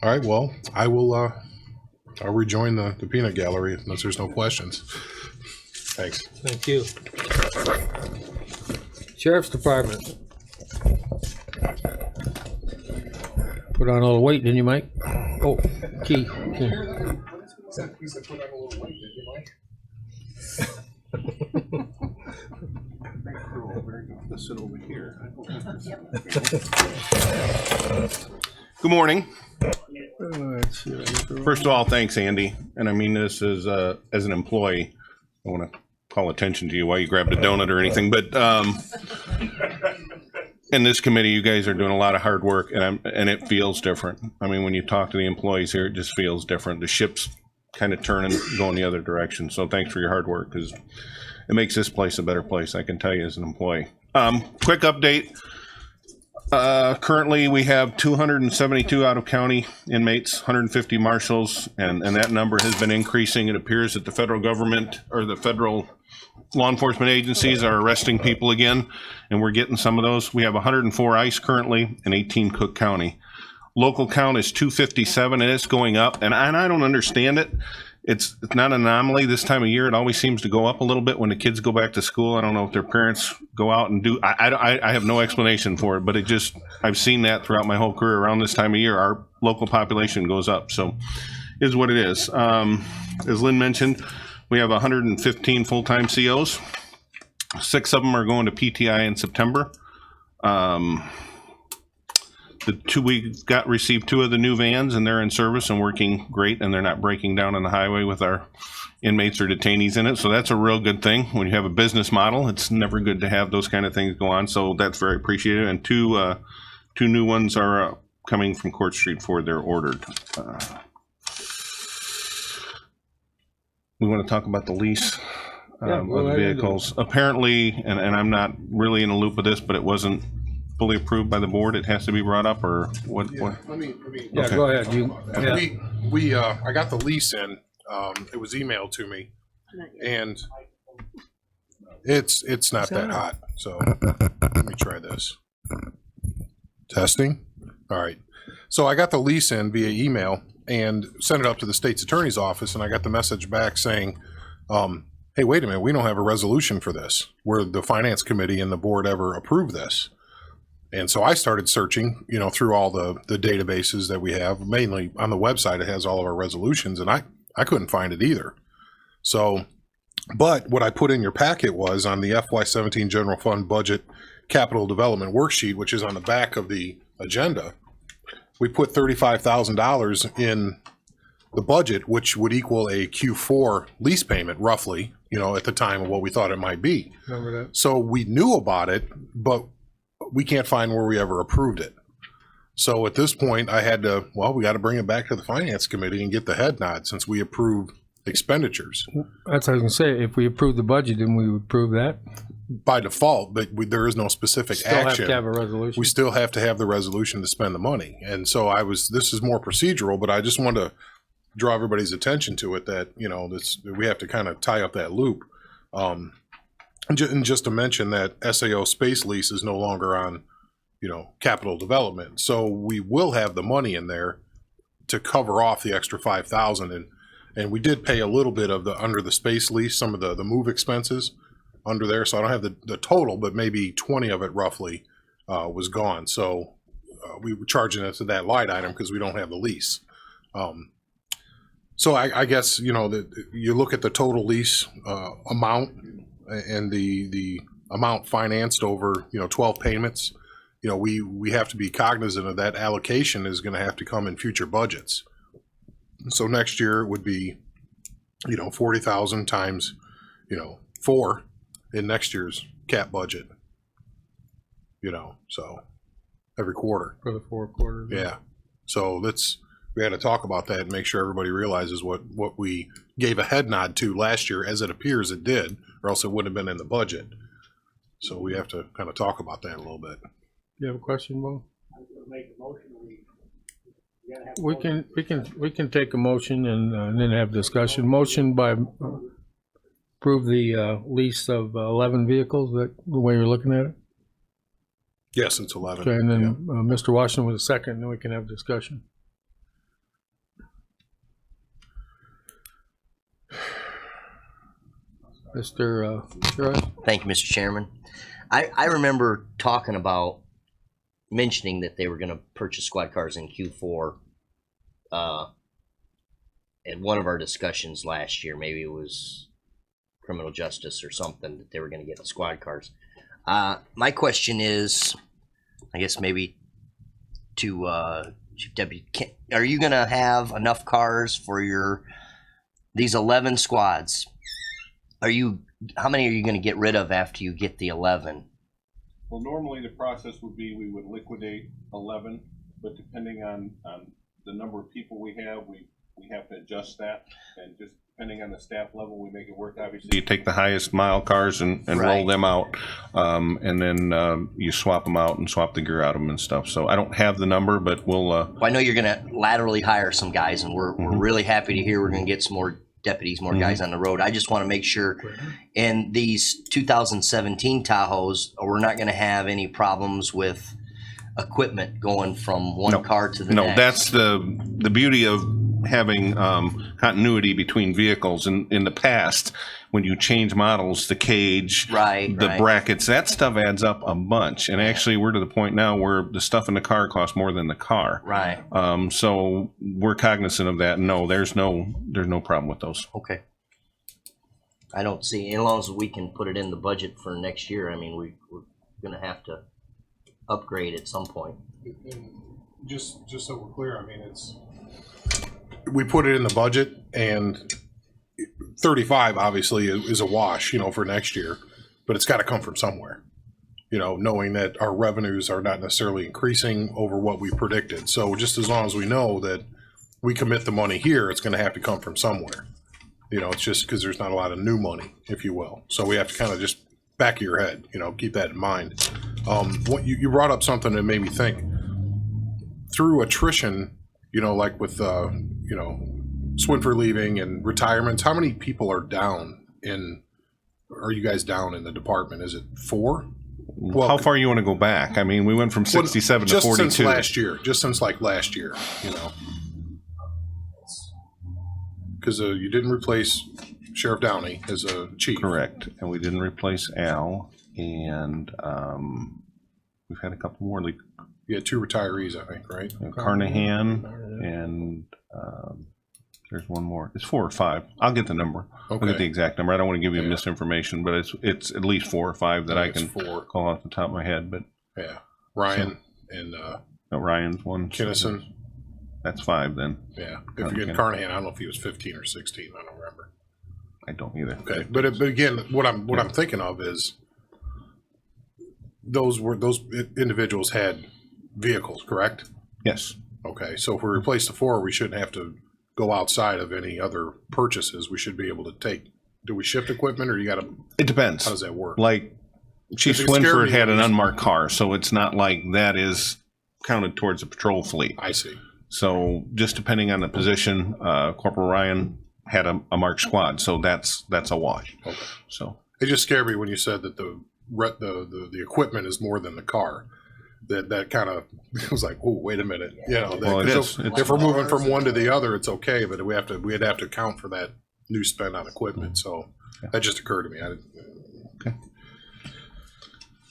All right, well, I'll rejoin the peanut gallery unless there's no questions. Thanks. Thank you. Sheriff's Department. Put on a little weight, didn't you, Mike? Oh, Key. Sit over here. Good morning. First of all, thanks, Andy. And I mean this as an employee. I want to call attention to you while you grabbed a donut or anything, but in this committee, you guys are doing a lot of hard work, and it feels different. I mean, when you talk to the employees here, it just feels different. The ship's kind of turning, going the other direction. So thanks for your hard work, because it makes this place a better place, I can tell you as an employee. Quick update. Currently, we have 272 out-of-county inmates, 150 marshals, and that number has been increasing. It appears that the federal government, or the federal law enforcement agencies, are arresting people again, and we're getting some of those. We have 104 ICE currently and 18 Cook County. Local count is 257, and it's going up, and I don't understand it. It's not an anomaly this time of year. It always seems to go up a little bit when the kids go back to school. I don't know if their parents go out and do. I have no explanation for it, but I've seen that throughout my whole career. Around this time of year, our local population goes up. So, is what it is. As Lynn mentioned, we have 115 full-time COs. 6 of them are going to PTI in September. We received 2 of the new vans, and they're in service and working great, and they're not breaking down on the highway with our inmates or detainees in it. So that's a real good thing. When you have a business model, it's never good to have those kind of things go on. So that's very appreciated. And two new ones are coming from Court Street Ford, they're ordered. We want to talk about the lease Yeah, of go the ahead. vehicles. Apparently, and I'm not really in the loop with this, but it wasn't fully approved by the board. It has to be brought up, or what? Let me. Yeah, Okay. go ahead. I got the lease in, it was emailed to me, and it's not that hot, so let me try this. Testing. All right. So I got the lease in via email and sent it up to the state's attorney's office, and I got the message back saying, hey, wait a minute, we don't have a resolution for this, where the finance committee and the board ever approved this. And so I started searching, through all the databases that we have, mainly on the website. It has all of our resolutions, and I couldn't find it either. So, but what I put in your packet was on the FY17 General Fund Budget Capital Development Worksheet, which is on the back of the agenda. We put $35,000 in the budget, which would equal a Q4 lease payment, roughly, at the time of what we thought it might be. Remember that? So we knew about it, but we can't find where we ever approved it. So at this point, I had to, we got to bring it back to the finance committee and get the head nod, since we approved expenditures That's what I was gonna say. If we approve the budget, then we would approve that. by default, but there is no specific Still have action. to have a resolution. We still have to have the resolution to spend the money. And so this is more procedural, but I just wanted to draw everybody's attention to it, that, we have to kind of tie up that loop. And just to mention that SAO space lease is no longer on, capital development. So we will have the money in there to cover off the extra 5,000. And we did pay a little bit of under the space lease, some of the move expenses under there. So I don't have the total, but maybe 20 of it roughly was gone. So we were charging it to that line item because we don't have the lease. So I guess, you look at the total lease amount and the amount financed over, 12 payments, we have to be cognizant of that. Allocation is going to have to come in future budgets. So next year it would be, 40,000 times, 4 in next year's cap budget, so every quarter. For the 4 quarters. Yeah. So we had to talk about that and make sure everybody realizes what we gave a head nod to last year, as it appears it did, or else it wouldn't have been in the budget. So we have to kind of talk about that a little bit. You have a question, Bo? We can take a motion and then have discussion. Motion by approve the lease of 11 vehicles. That the way you're looking at it. Yes, it's 11. Okay, and then Mr. Washington with a second, then we can have discussion. Mr. Troy? Thank you, Mr. Chairman. I remember talking about mentioning that they were going to purchase squad cars in Q4 at one of our discussions last year. Maybe it was criminal justice or something, that they were going to get the squad cars. My question is, I guess maybe to Chief Deputy, are you going to have enough cars for these 11 squads? How many are you going to get rid of after you get the 11? Well, normally the process would be we would liquidate 11, but depending on the number of people we have to adjust that, and just depending on the staff level, we make it work. Obviously, you take the highest mile cars and roll Right. them out, and then you swap them out and swap the gear out of them and stuff. So I don't have the number, but we'll. Well, I know you're going to laterally hire some guys, and we're really happy to hear we're going to get some more deputies, more guys on the road. I just want to make sure in these 2017 Tahoes, we're not going to have any problems with equipment going from one car to the next. No, that's the beauty of having continuity between vehicles. In the past, when you change models, the cage, Right, the right. brackets, that stuff adds up a bunch. And actually, we're to the point now where the stuff in the car costs more than the car. Right. So we're cognizant of that. No, there's no problem with those. Okay. I don't see, as long as we can put it in the budget for next year, I mean, we're going to have to upgrade at some point. Just so we're clear, I mean, we put it in the budget, and 35 obviously is a wash, for next year, but it's got to come from somewhere. you know, knowing that our revenues are not necessarily increasing over what we predicted. So just as long as we know that we commit the money here, it's going to have to come from somewhere. You know, it's just because there's not a lot of new money, if you will. So we have to kind of just back of your head, you know, keep that in mind. What you brought up something that made me think. Through attrition, you know, like with, you know, Swinford leaving and retirements, how many people are you guys down in the department? Is it 4? Well, How far you want to go back? I mean, we went from 67 to just 42. since last year, just since like last year, you know. Because you didn't replace Sheriff Downey as a chief. Correct. And we didn't replace Al. And we've had a couple more. Like You had 2 retirees, I think, right? Carnahan and there's one more. It's 4 or 5. I'll get the number. I'll get the exact number. I don't want to give you misinformation, but it's at least 4 or 5 that I can 4. call off the top of my head. But Yeah. Ryan and no, Ryan's one. Kinnison. That's 5 then. Yeah. If you get Carnahan, I don't know if he was 15 or 16. I don't remember. I don't either. Okay, but again, what I'm thinking of is those individuals had vehicles, correct? Yes. Okay, so if we replace the 4, we shouldn't have to go outside of any other purchases. We should be able to take. Do we shift equipment, or you got to? It depends. How does that work? Like Chief It scared Swinford me had when an you- unmarked car, so it's not like that is counted towards the patrol fleet. I see. So just depending on the position, Corporal Ryan had a marked squad, so that's a wash. Okay. So It just scared me when you said that the equipment is more than the car. That kind of was like, oh, wait a minute, you know. Well, it is. If we're moving from one to the other, it's okay, but we'd have to account for that new spend on equipment. So that just occurred to me.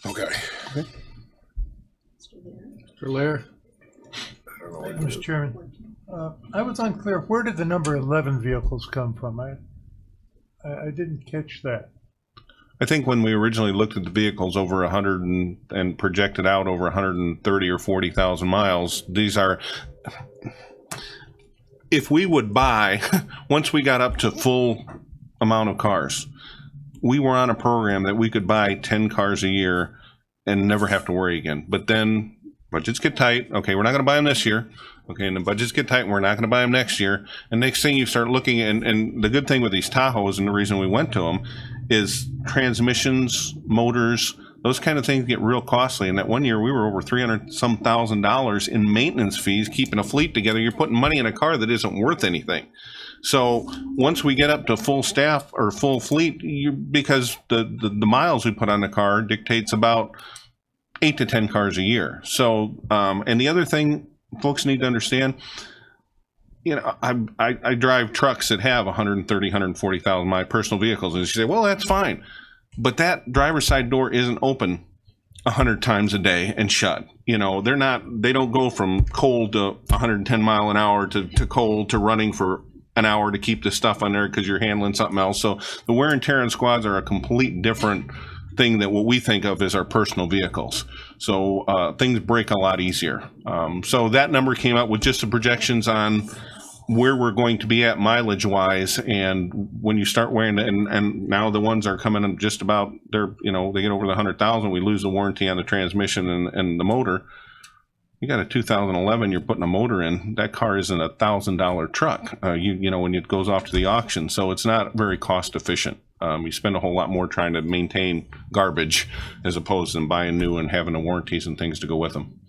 Okay. Mr. Lair? Mr. Chairman, I was unclear, where did the number 11 vehicles come from? I didn't catch that. I think when we originally looked at the vehicles over 100 and projected out over 130 or 40,000 miles, these are, if we would buy, once we got up to full amount of cars, we were on a program that we could buy 10 cars a year and never have to worry again. But then budgets get tight. Okay, we're not going to buy them this year. Okay, and the budgets get tight and we're not going to buy them next year. And next thing you start looking at, and the good thing with these Tahoes and the reason we went to them is transmissions, motors, those kind of things get real costly. And that one year we were over $300,000 in maintenance fees keeping a fleet together. You're putting money in a car that isn't worth anything. So once we get up to full staff or full fleet, because the miles we put on the car dictates about 8 to 10 cars a year. So, and the other thing folks need to understand, you know, I drive trucks that have 130, 140,000 my personal vehicles. And you say, well, that's fine. But that driver's side door isn't open 100 times a day and shut. You know, they don't go from cold to 110 mile an hour to cold to running for an hour to keep the stuff on there because you're handling something else. So the wear and tear on squads are a complete different thing than what we think of as our personal vehicles. So things break a lot easier. So that number came out with just the projections on where we're going to be at mileage wise. And when you start wearing it, and now the ones are coming in just about, they get over the 100,000, we lose the warranty on the transmission and the motor. You got a 2011, you're putting a motor in, that car isn't $1,000 truck, when it goes off to the auction. So it's not very cost efficient. You spend a whole lot more trying to maintain garbage as opposed to buying new and having the warranties and things to go with them.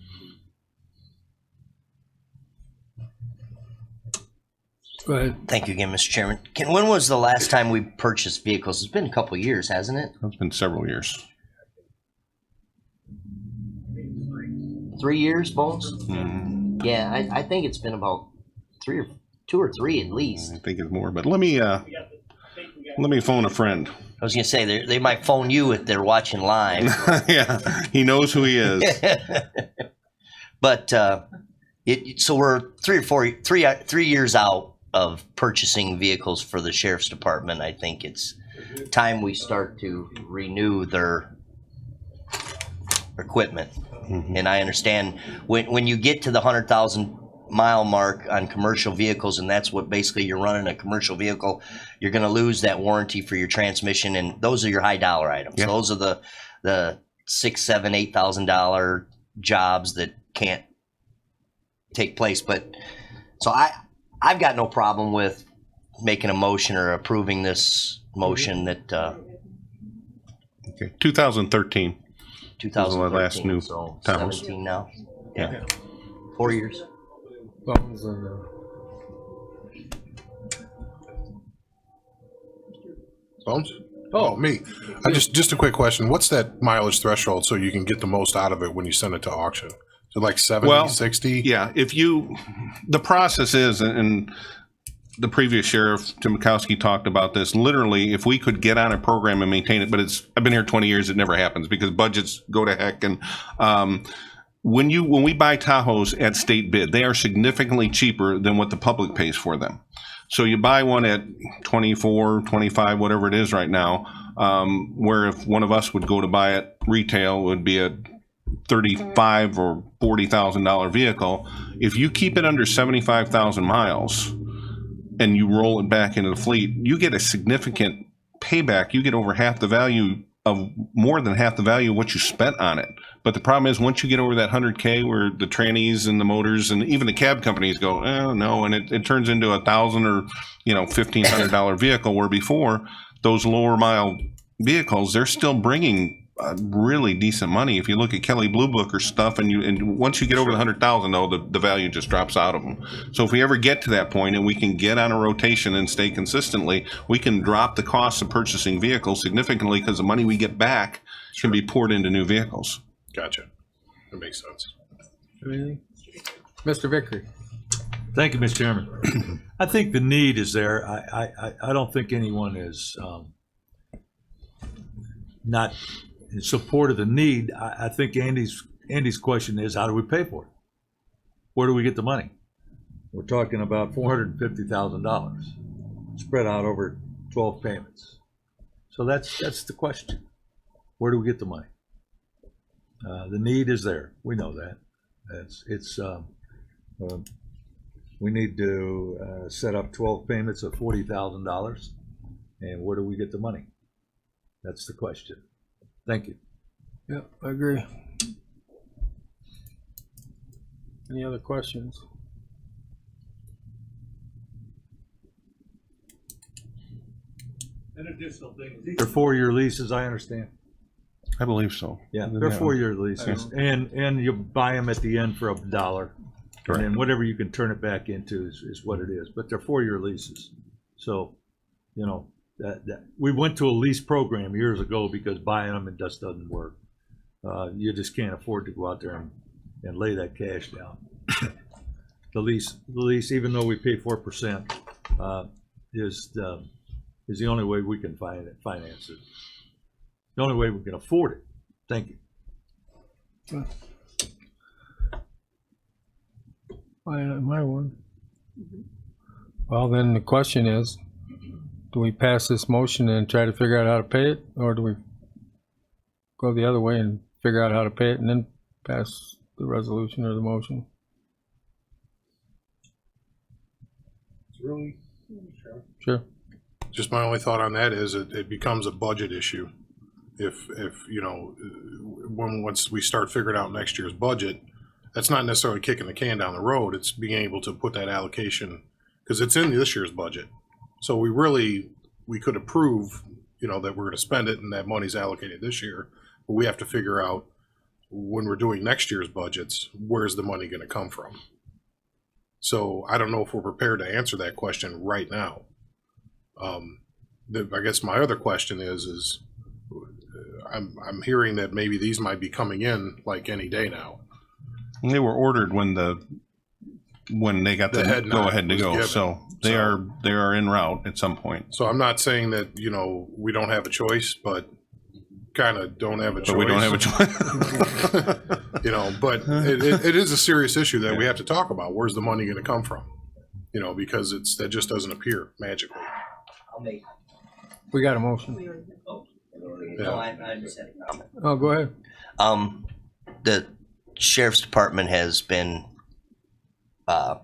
Go ahead. Thank you again, Mr. Chairman. When was the last time we purchased vehicles? It's been a couple of years, hasn't it? It's been several years. 3 years, Bones? Mm-hmm. Yeah, I think it's been about 2 or 3 at least. I think it's more, but let me phone a friend. I was gonna say they might phone you if they're watching live. Yeah, he knows who he is. But so we're 3 years out of purchasing vehicles for the sheriff's department. I think it's time we start to renew their equipment. Mm-hmm. And I understand when you get to the 100,000 mile mark on commercial vehicles, and that's what basically you're running a commercial vehicle, you're going to lose that warranty for your transmission, and those are your high dollar items. Yeah. Those are the $6,000, $7,000, $8,000 jobs that can't take place. But so I've got no problem with making a motion or approving this motion that Okay, 2013. 2013. last new so townhouse. 17 now. Yeah, 4 years. Bones and, Bones? Oh, me. I just a quick question. What's that mileage threshold so you can get the most out of it when you send it to auction? So like 70, Well, 60? Yeah, the process is, and the previous sheriff, Tim Mikowski, talked about this. Literally, if we could get on a program and maintain it, but I've been here 20 years, it never happens because budgets go to heck. And when we buy Tahoes at state bid, they are significantly cheaper than what the public pays for them. So you buy one at 24, 25, whatever it is right now, where if one of us would go to buy it retail, it would be a $35,000 or $40,000 vehicle. If you keep it under 75,000 miles and you roll it back into the fleet, you get a significant payback. You get over more than half the value of what you spent on it. But the problem is once you get over that 100K where the trannies and the motors and even the cab companies go, oh no, and it turns into $1,000 or $1,500 vehicle, where before those lower mile vehicles, they're still bringing really decent money. If you look at Kelly Blue Book or stuff, and once you get over the 100,000, though, the value just drops out of them. So if we ever get to that point and we can get on a rotation and stay consistently, we can drop the cost of purchasing vehicles significantly because the money we get back can be poured into new vehicles. Gotcha. That makes sense. anything? Mr. Vickery? Thank you, Mr. Chairman. I think the need is there. I don't think anyone is not in support of the need. I think Andy's question is, how do we pay for it? Where do we get the money? We're talking about $450,000 spread out over 12 payments. So that's the question. Where do we get the money? The need is there. We know that. We need to set up 12 payments of $40,000. And where do we get the money? That's the question. Thank you. Yeah, I agree. Any other questions? An additional thing. They're 4-year leases, I understand. I believe so. Yeah, they're 4-year leases, and you buy them at the end for $1, and then whatever you can turn it back into is what it is. But they're 4-year leases, so that we went to a lease program years ago because buying them it just doesn't work. You just can't afford to go out there and lay that cash down. The lease, even though we pay 4%, is the only way we can finance it. The only way we can afford it. Thank you. My one. Well, then the question is, do we pass this motion and try to figure out how to pay it, or do we go the other way and figure out how to pay it and then pass the resolution or the motion? Really? Sure. Just my only thought on that is it becomes a budget issue. If once we start figuring out next year's budget, that's not necessarily kicking the can down the road. It's being able to put that allocation, because it's in this year's budget. So we could approve, that we're going to spend it and that money's allocated this year. But we have to figure out when we're doing next year's budgets, where's the money going to come from? So I don't know if we're prepared to answer that question right now. I guess my other question is I'm hearing that maybe these might be coming in like any day now. They were ordered when they got the go ahead to go, given. So they are en route at some point. So I'm not saying that we don't have a choice, but kind of don't have a choice. But we don't have a choice. But it is a serious issue that we have to talk about. Where's the money going to come from? Because that just doesn't appear magically. We got a motion. No, I just had a comment. Oh, go ahead. The sheriff's department has been a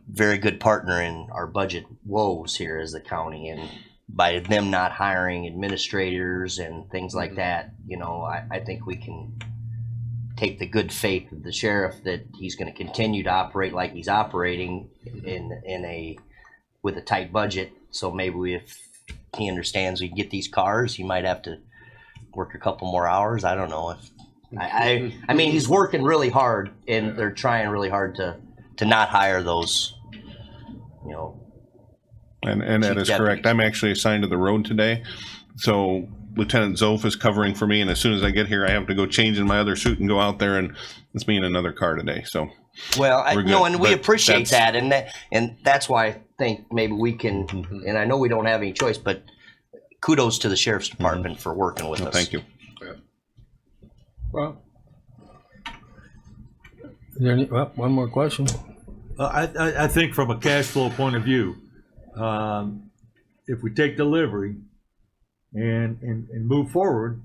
very good partner in our budget woes here as the county, and by them not hiring administrators and things like that, you know, I think we can take the good faith of the sheriff that he's going to continue to operate like he's operating with a tight budget. So maybe if he understands we can get these cars, he might have to work a couple more hours. I don't know. I mean, he's working really hard, and they're trying really hard to not hire those, you know. And that is correct. I'm actually assigned to the road today. So Lieutenant Zof is covering for me. And as soon as I get here, I have to go change in my other suit and go out there. And it's me in another car today. So, well, we're good. no, and we But appreciate that. And that's why I think maybe we can, and I know we don't have any choice, but kudos to the Sheriff's Department for working with us. Thank you. Well, is there any, well, one more question. I think from a cash flow point of view, if we take delivery and move forward,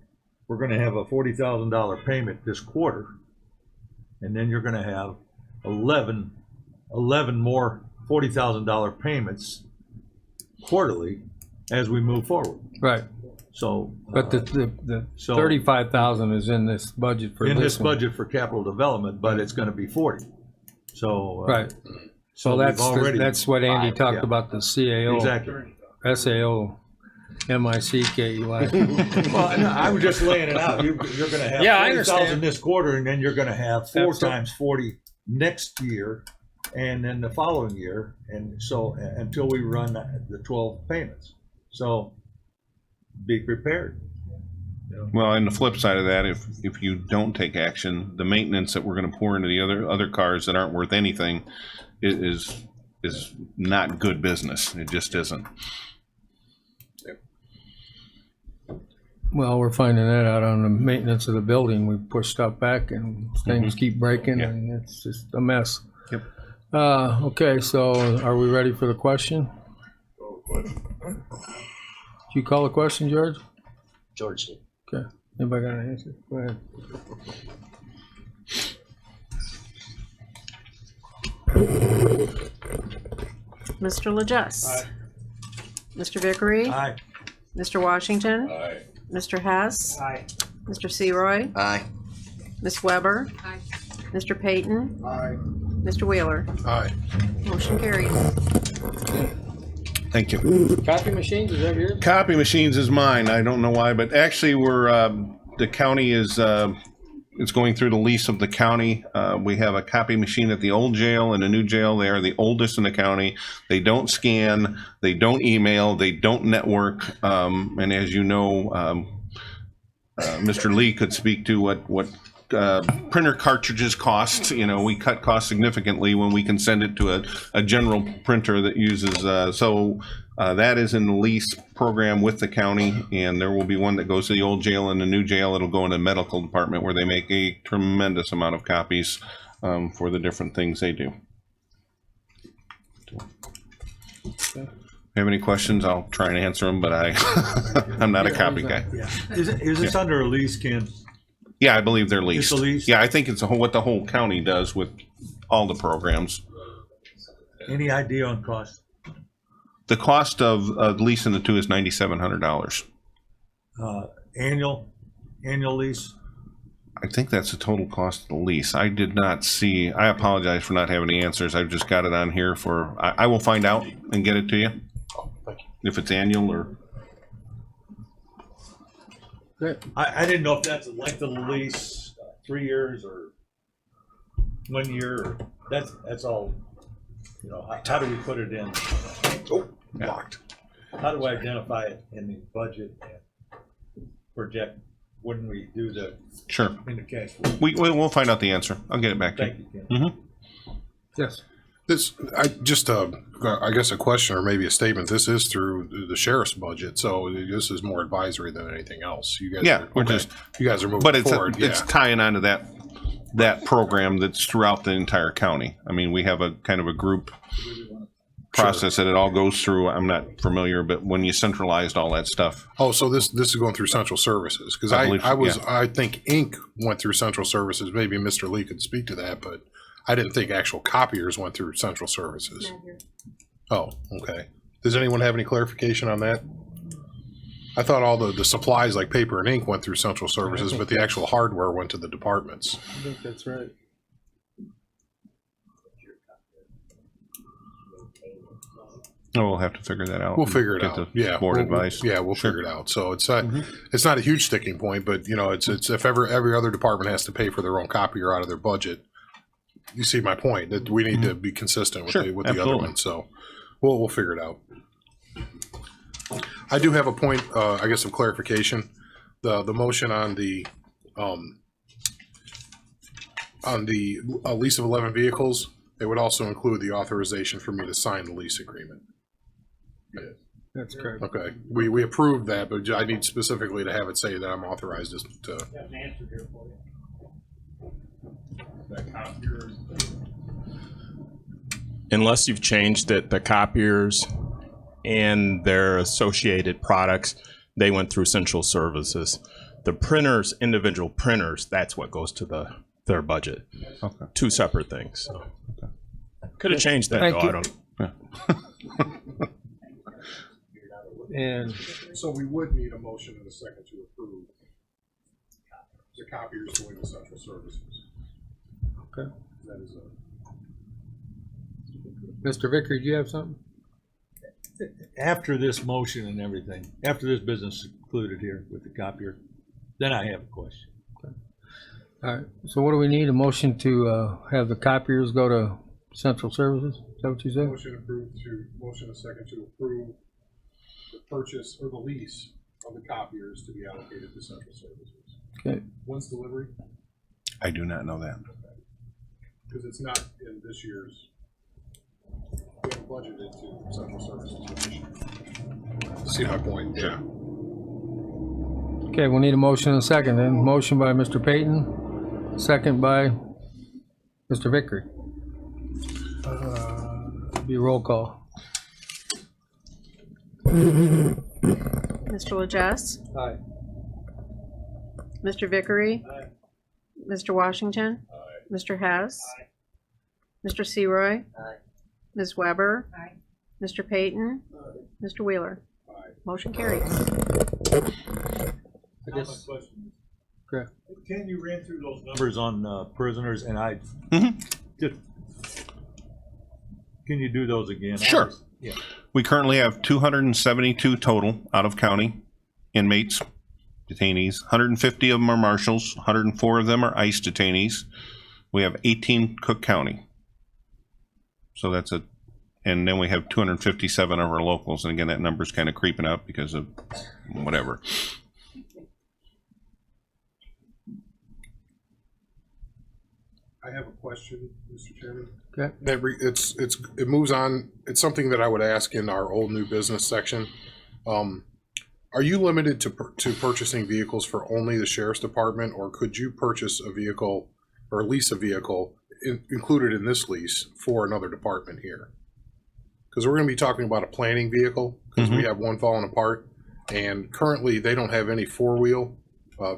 we're gonna have a $40,000 payment this quarter. And then you're gonna have 11 more $40,000 payments quarterly as we move forward. Right. So. But the so 35,000 is in this budget for in this one. budget for capital development, but it's gonna be 40. So. Right. So Well, we've already. that's what Andy talked yeah. about, the CAO. Exactly. SAO, MICKEY. Well, no, I was just laying it out. You're gonna have Yeah, I 40,000 understand. this quarter, and then you're gonna have four Absolutely. times 40 next year, and then the following year, and so until we run the 12 payments. So be prepared. Well, and the flip side of that, if you don't take action, the maintenance that we're going to pour into the other cars that aren't worth anything is not good business. It just isn't. Well, we're finding that out on the maintenance of the building. We push stuff back and things keep breaking Yeah. and it's just a mess. Yep. Okay, so are we ready for the question? Did you call the question, George? George did. Okay. Anybody got an answer? Go ahead. Mr. Legess. Mr. Vickery. Aye. Mr. Washington. Mr. Hess. Mr. Seroy. Aye. Ms. Weber. Aye. Mr. Payton. Aye. Mr. Wheeler. Aye. Motion carries. Thank you. Copy machines, is that yours? Copy machines is mine. I don't know why, but actually we're, the county is, it's going through the lease of the county. We have a copy machine at the old jail and a new jail. They are the oldest in the county. They don't scan, they don't email, they don't network. And as you know, Mr. Lee could speak to what printer cartridges cost. You know, we cut costs significantly when we can send it to a general printer that uses, that is in the lease program with the county, and there will be one that goes to the old jail and the new jail. It'll go in the medical department where they make a tremendous amount of copies for the different things they do. If you have any questions, I'll try and answer them, but I'm not a copy guy. Yeah. Is this under a lease, Ken? Yeah, I believe they're leased. It's a lease? Yeah, I think it's what the whole county does with all the programs. Any idea on cost? The cost of leasing the two is $9,700. Annual lease? I think that's the total cost of the lease. I did not see, I apologize for not having the answers. I've just got it on here for, I will find out and get it to you. If it's annual or, Great. I didn't know if that's the length of the lease, 3 years or 1 year, or that's all, you know, how do we put it in? Locked. How do I identify it in the budget and project when we do the, sure. in the cash flow? We'll find out the answer. I'll get it back to Thank you. you, Ken. Yes. This, I guess a question or maybe a statement. This is through the sheriff's budget, so this is more advisory than anything else. You guys, Yeah, we're just, you guys are moving but it's forward. it's tying onto that program that's throughout the entire county. I mean, we have a kind of a group process that it all goes through. I'm not familiar, but when you centralized all that stuff. Oh, so this is going through central services because I believe so, I think Inc. went through central services. Maybe Mr. Lee could speak to that, but I didn't think actual copiers went through central services. Oh, okay. Does anyone have any clarification on that? I thought all the supplies like paper and ink went through central services, but the actual hardware went to the departments. I think that's right. Oh, we'll have to figure that out. We'll figure it Get out. the Yeah, board we'll- advice. Yeah, we'll Sure. figure it out. So it's not a huge sticking point, but you know, it's if every other department has to pay for their own copier out of their budget. You see my point that we need to be consistent with Sure, the other absolutely. one. So we'll figure it out. I do have a point, I guess, of clarification. The motion on the lease of 11 vehicles, it would also include the authorization for me to sign the lease agreement. That's correct. Okay, we approved that, but I need specifically to have it say that I'm authorized to. Unless you've changed it, the copiers and their associated products, they went through central services. The printers, individual printers, that's what goes to their budget. Okay. Two separate things. So. Could have changed that, Thank though. you. I don't. And So we would need a motion in a second to approve the copiers going to central services. okay, That is Mr. Vicker, do you have something? After this motion and everything, after this business is concluded here with the copier, then I have a question. All right, so what do we need? A motion to have the copiers go to central services? Is that what you said? motion a second to approve the purchase or the lease of the copiers to be allocated to central services. Okay, When's delivery? I do not know that. Because it's not in this year's. We haven't budgeted to central services for this year. See my point? Yeah. okay, we'll need a motion and a second then. Motion by Mr. Payton, second by Mr. Vickery. Be roll call. Mr. Wajess? Aye. Mr. Vickery? Mr. Washington? Mr. Hess? Mr. Seroy? Ms. Weber? Mr. Payton? Mr. Wheeler? Motion carries. I guess, okay. Can you ran through those numbers on prisoners and I just, can you do those again? Sure. Yeah. We currently have 272 total out of county inmates, detainees. 150 of them are marshals, 104 of them are ICE detainees. We have 18 Cook County. So that's and then we have 257 of our locals. And again, that number's kind of creeping up because of whatever. I have a question, Mr. Chairman. Okay. It moves on. It's something that I would ask in our old new business section. Are you limited to purchasing vehicles for only the sheriff's department, or could you purchase a vehicle or lease a vehicle included in this lease for another department here? Because we're going to be talking about a planning vehicle, because we have one falling apart, and currently they don't have any four-wheel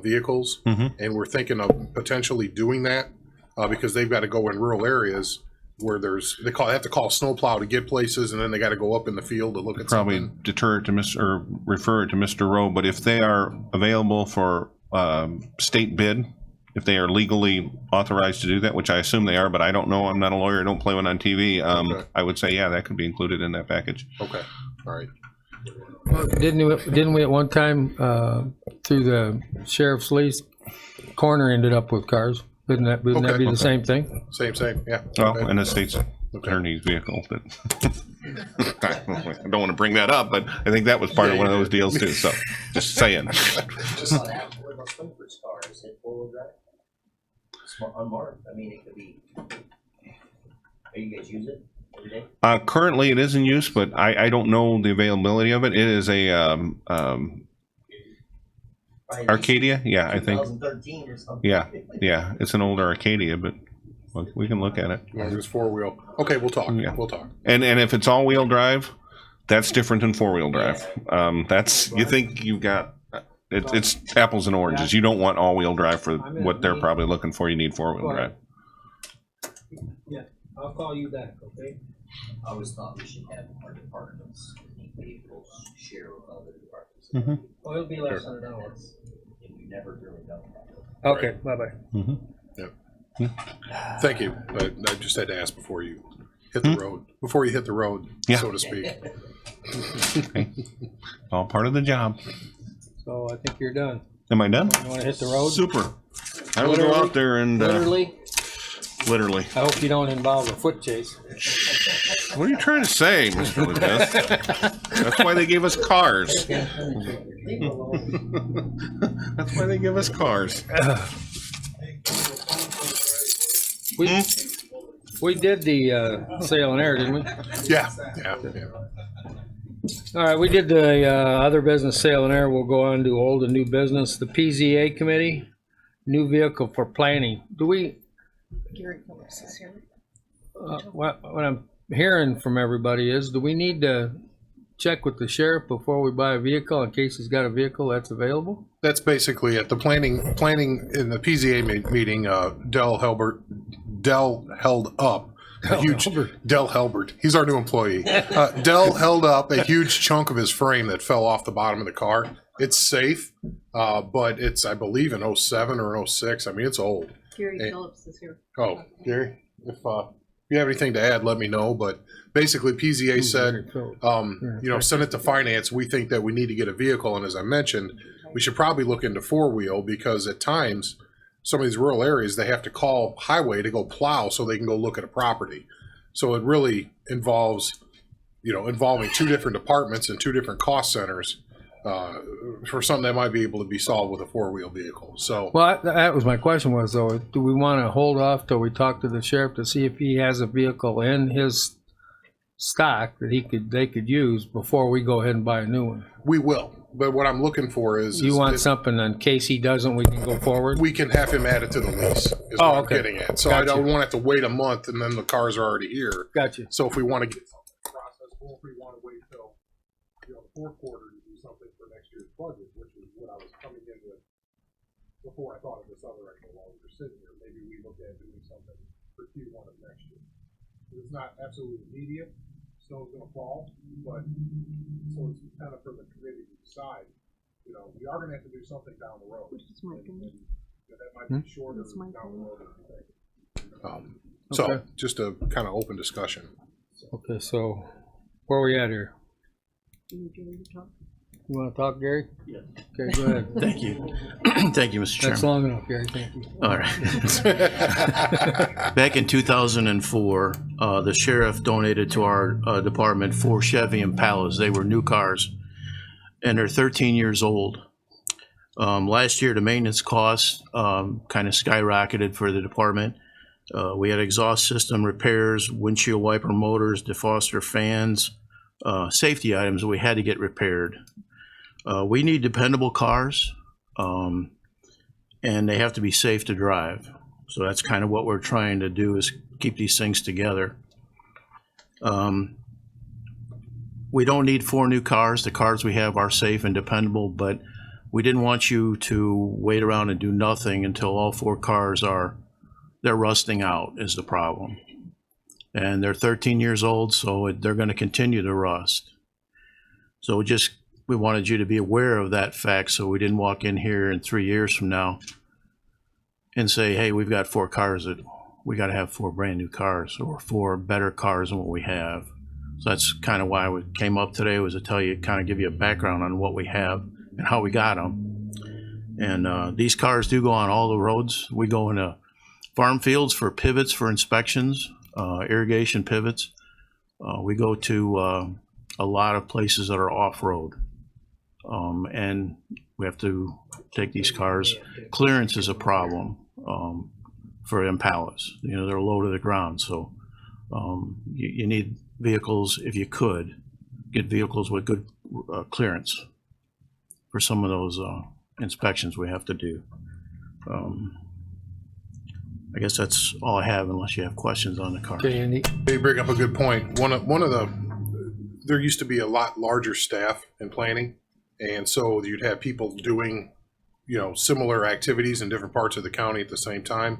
vehicles, and we're thinking of potentially doing that because they've got to go in rural areas where they have to call a snowplow to get places, and then they got to go up in the field to look at Probably something. deter it to refer it to Mr. Rowe, but if they are available for state bid, if they are legally authorized to do that, which I assume they are, but I don't know, I'm not a lawyer, I don't play one on TV, Okay. I would say, yeah, that could be included in that package. Okay, all right. Well, didn't we at one time, through the sheriff's lease, coroner ended up with cars? Wouldn't that be Okay. the same thing? Same, yeah. Well, Okay. and the state's attorney's vehicle, but I don't want to bring that up, but I think that was part of one of those deals too, so, just saying. Just on that, what about Sprinklers car? Is it four-wheel drive? Unmarked, I mean, it could be. Are you guys use it every day? Currently, it is in use, but I don't know the availability of it. It is a Arcadia, yeah, I think. 2013 or something. Yeah, it's an older Arcadia, but we can look at it. As long as it's four-wheel. Okay, we'll talk. Yeah. We'll talk. And if it's all-wheel drive, that's different than four-wheel drive. That's, you think you've got, it's apples and oranges. You don't want all-wheel drive for what they're probably looking for. You need four-wheel drive. Yeah, I'll call you back, okay? I always thought we should have our departments vehicles share with other departments. Mhm. Well, it'll be less than an hour. And we never really done that. Okay, bye-bye. Thank you. I just had to ask before you hit the road, Yeah. so to speak. All part of the job. So I think you're done. Am I done? You wanna hit the road? Super. I will go Literally? out there and, Literally? literally. I hope you don't involve a foot chase. What are you trying to say, Mr. Lucas? That's why they gave us cars. That's why they give us cars. We did the sale and air, didn't we? Yeah. All right, we did the other business sale and air. We'll go on to old and new business. The PZA committee, new vehicle for planning. Do we, Gary Phillips is here. what I'm hearing from everybody is, do we need to check with the sheriff before we buy a vehicle in case he's got a vehicle that's available? That's basically it. The planning in the PZA meeting, Dell held up a huge Dell Helbert. He's our new employee. Dell held up a huge chunk of his frame that fell off the bottom of the car. It's safe, but it's, I believe, in 07 or 06. I mean, it's old. Gary Hey. Phillips is here. Oh, Gary, if you have anything to add, let me know. But basically, PZA said, send it to finance. We think that we need to get a vehicle. And as I mentioned, we should probably look into four-wheel because at times, some of these rural areas, they have to call highway to go plow so they can go look at a property. So it really involves, involving two different departments and two different cost centers for something that might be able to be solved with a four-wheel vehicle. So, Well, that was my question was, though, do we want to hold off till we talk to the sheriff to see if he has a vehicle in his stock that they could use before we go ahead and buy a new one? we will. But what I'm looking for is You want is something in case he doesn't, we can go forward? we can have him added to the lease. Is Oh, what okay. I'm getting at. So I Gotcha. don't want to have to wait a month and then the cars are already here. Got you. So if we want to get something processed, or if we want to wait till the fourth quarter to do something for next year's budget, which is what I was coming in with before I thought of this other item while we were sitting here, maybe we look at doing something for Q1 of next year. It's not absolutely immediate. Snow's going to fall, but so it's kind of for the committee to decide. We are going to have to do something down the road. And that might be shorter down the road. So Okay. just a kind of open discussion. Okay, so where are we at here? You need Gary to talk? You want to talk, Gary? Yeah. Okay, go ahead. Thank you. Thank you, Mr. That's Chairman. long enough, Gary. Thank you. All right. Back in 2004, the sheriff donated to our department 4 Chevy Impalas. They were new cars, and they're 13 years old. Last year, the maintenance costs kind of skyrocketed for the department. We had exhaust system repairs, windshield wiper motors, defroster fans, safety items that we had to get repaired. We need dependable cars, and they have to be safe to drive. So that's kind of what we're trying to do, is keep these things together. We don't need 4 new cars. The cars we have are safe and dependable, but we didn't want you to wait around and do nothing until all 4 cars they're rusting out is the problem. And they're 13 years old, so they're going to continue to rust. So we wanted you to be aware of that fact, so we didn't walk in here in 3 years from now and say, hey, we've got 4 cars that we got to have 4 brand new cars, or 4 better cars than what we have. So that's kind of why we came up today, was to tell you, kind of give you a background on what we have and how we got them. And these cars do go on all the roads. We go into farm fields for pivots for inspections, irrigation pivots. We go to a lot of places that are off-road. And we have to take these cars. Clearance is a problem for Impalas. They're low to the ground. So you need vehicles, if you could, get vehicles with good clearance for some of those inspections we have to do. I guess that's all I have, unless you have questions on the car. Okay, Andy. You bring up a good point. There used to be a lot larger staff in planning, and so you'd have people doing, similar activities in different parts of the county at the same time.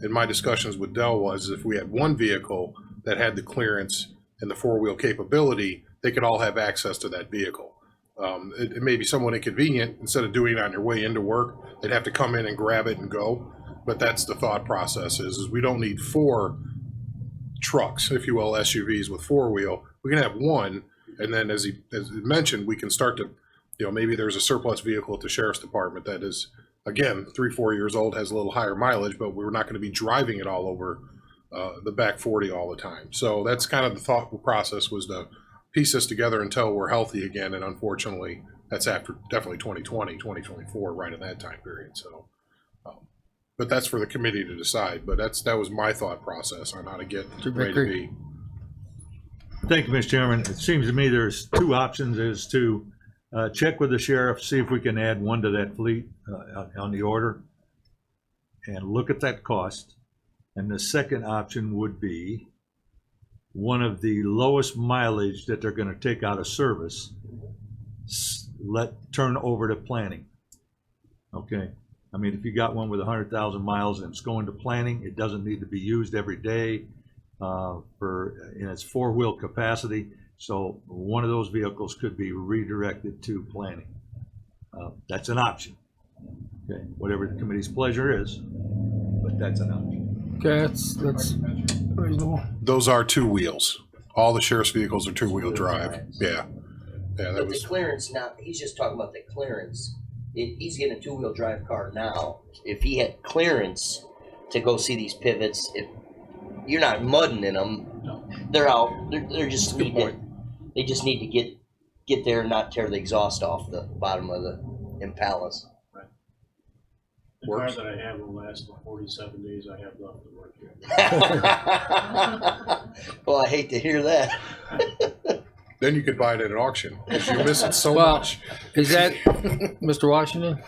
And my discussions with Dell was, if we had one vehicle that had the clearance and the 4-wheel capability, they could all have access to that vehicle. It may be somewhat inconvenient. Instead of doing it on your way into work, they'd have to come in and grab it and go. But that's the thought process is we don't need 4 trucks, if you will, SUVs with 4-wheel. We can have one, and then as he mentioned, we can start to, maybe there's a surplus vehicle at the sheriff's department that is, again, 3-4 years old, has a little higher mileage, but we're not going to be driving it all over the back 40 all the time. So that's kind of the thought process, was to piece this together until we're healthy again. And unfortunately, that's after definitely 2020, 2024, right in that time period. So, but that's for the committee to decide. But that was my thought process on how to get ready to be. Thank you, Mr. Chairman. It seems to me there's 2 options, is to check with the sheriff, see if we can add one to that fleet on the order, and look at that cost. And the second option would be one of the lowest mileage that they're going to take out of service, turn over to planning. Okay. I mean, if you got one with 100,000 miles and it's going to planning, it doesn't need to be used every day in its 4-wheel capacity. So one of those vehicles could be redirected to planning. That's an option. Okay, whatever the committee's pleasure is, but that's an option. Okay, that's reasonable. Those are 2 wheels. All the sheriff's vehicles are 2-wheel drive. Yeah. Yeah, that But was. the clearance now, he's just talking about the clearance. He's getting a 2-wheel drive car now. If he had clearance to go see these pivots, if you're not mudding in them, they're out. They're just they just need to get there and not tear the exhaust off the bottom of the Impalas. The car that I have will last the 47 days I have left to work here. Well, I hate to hear that. Then you could buy it at an auction because you miss it so Well, much. is that Mr. Washington?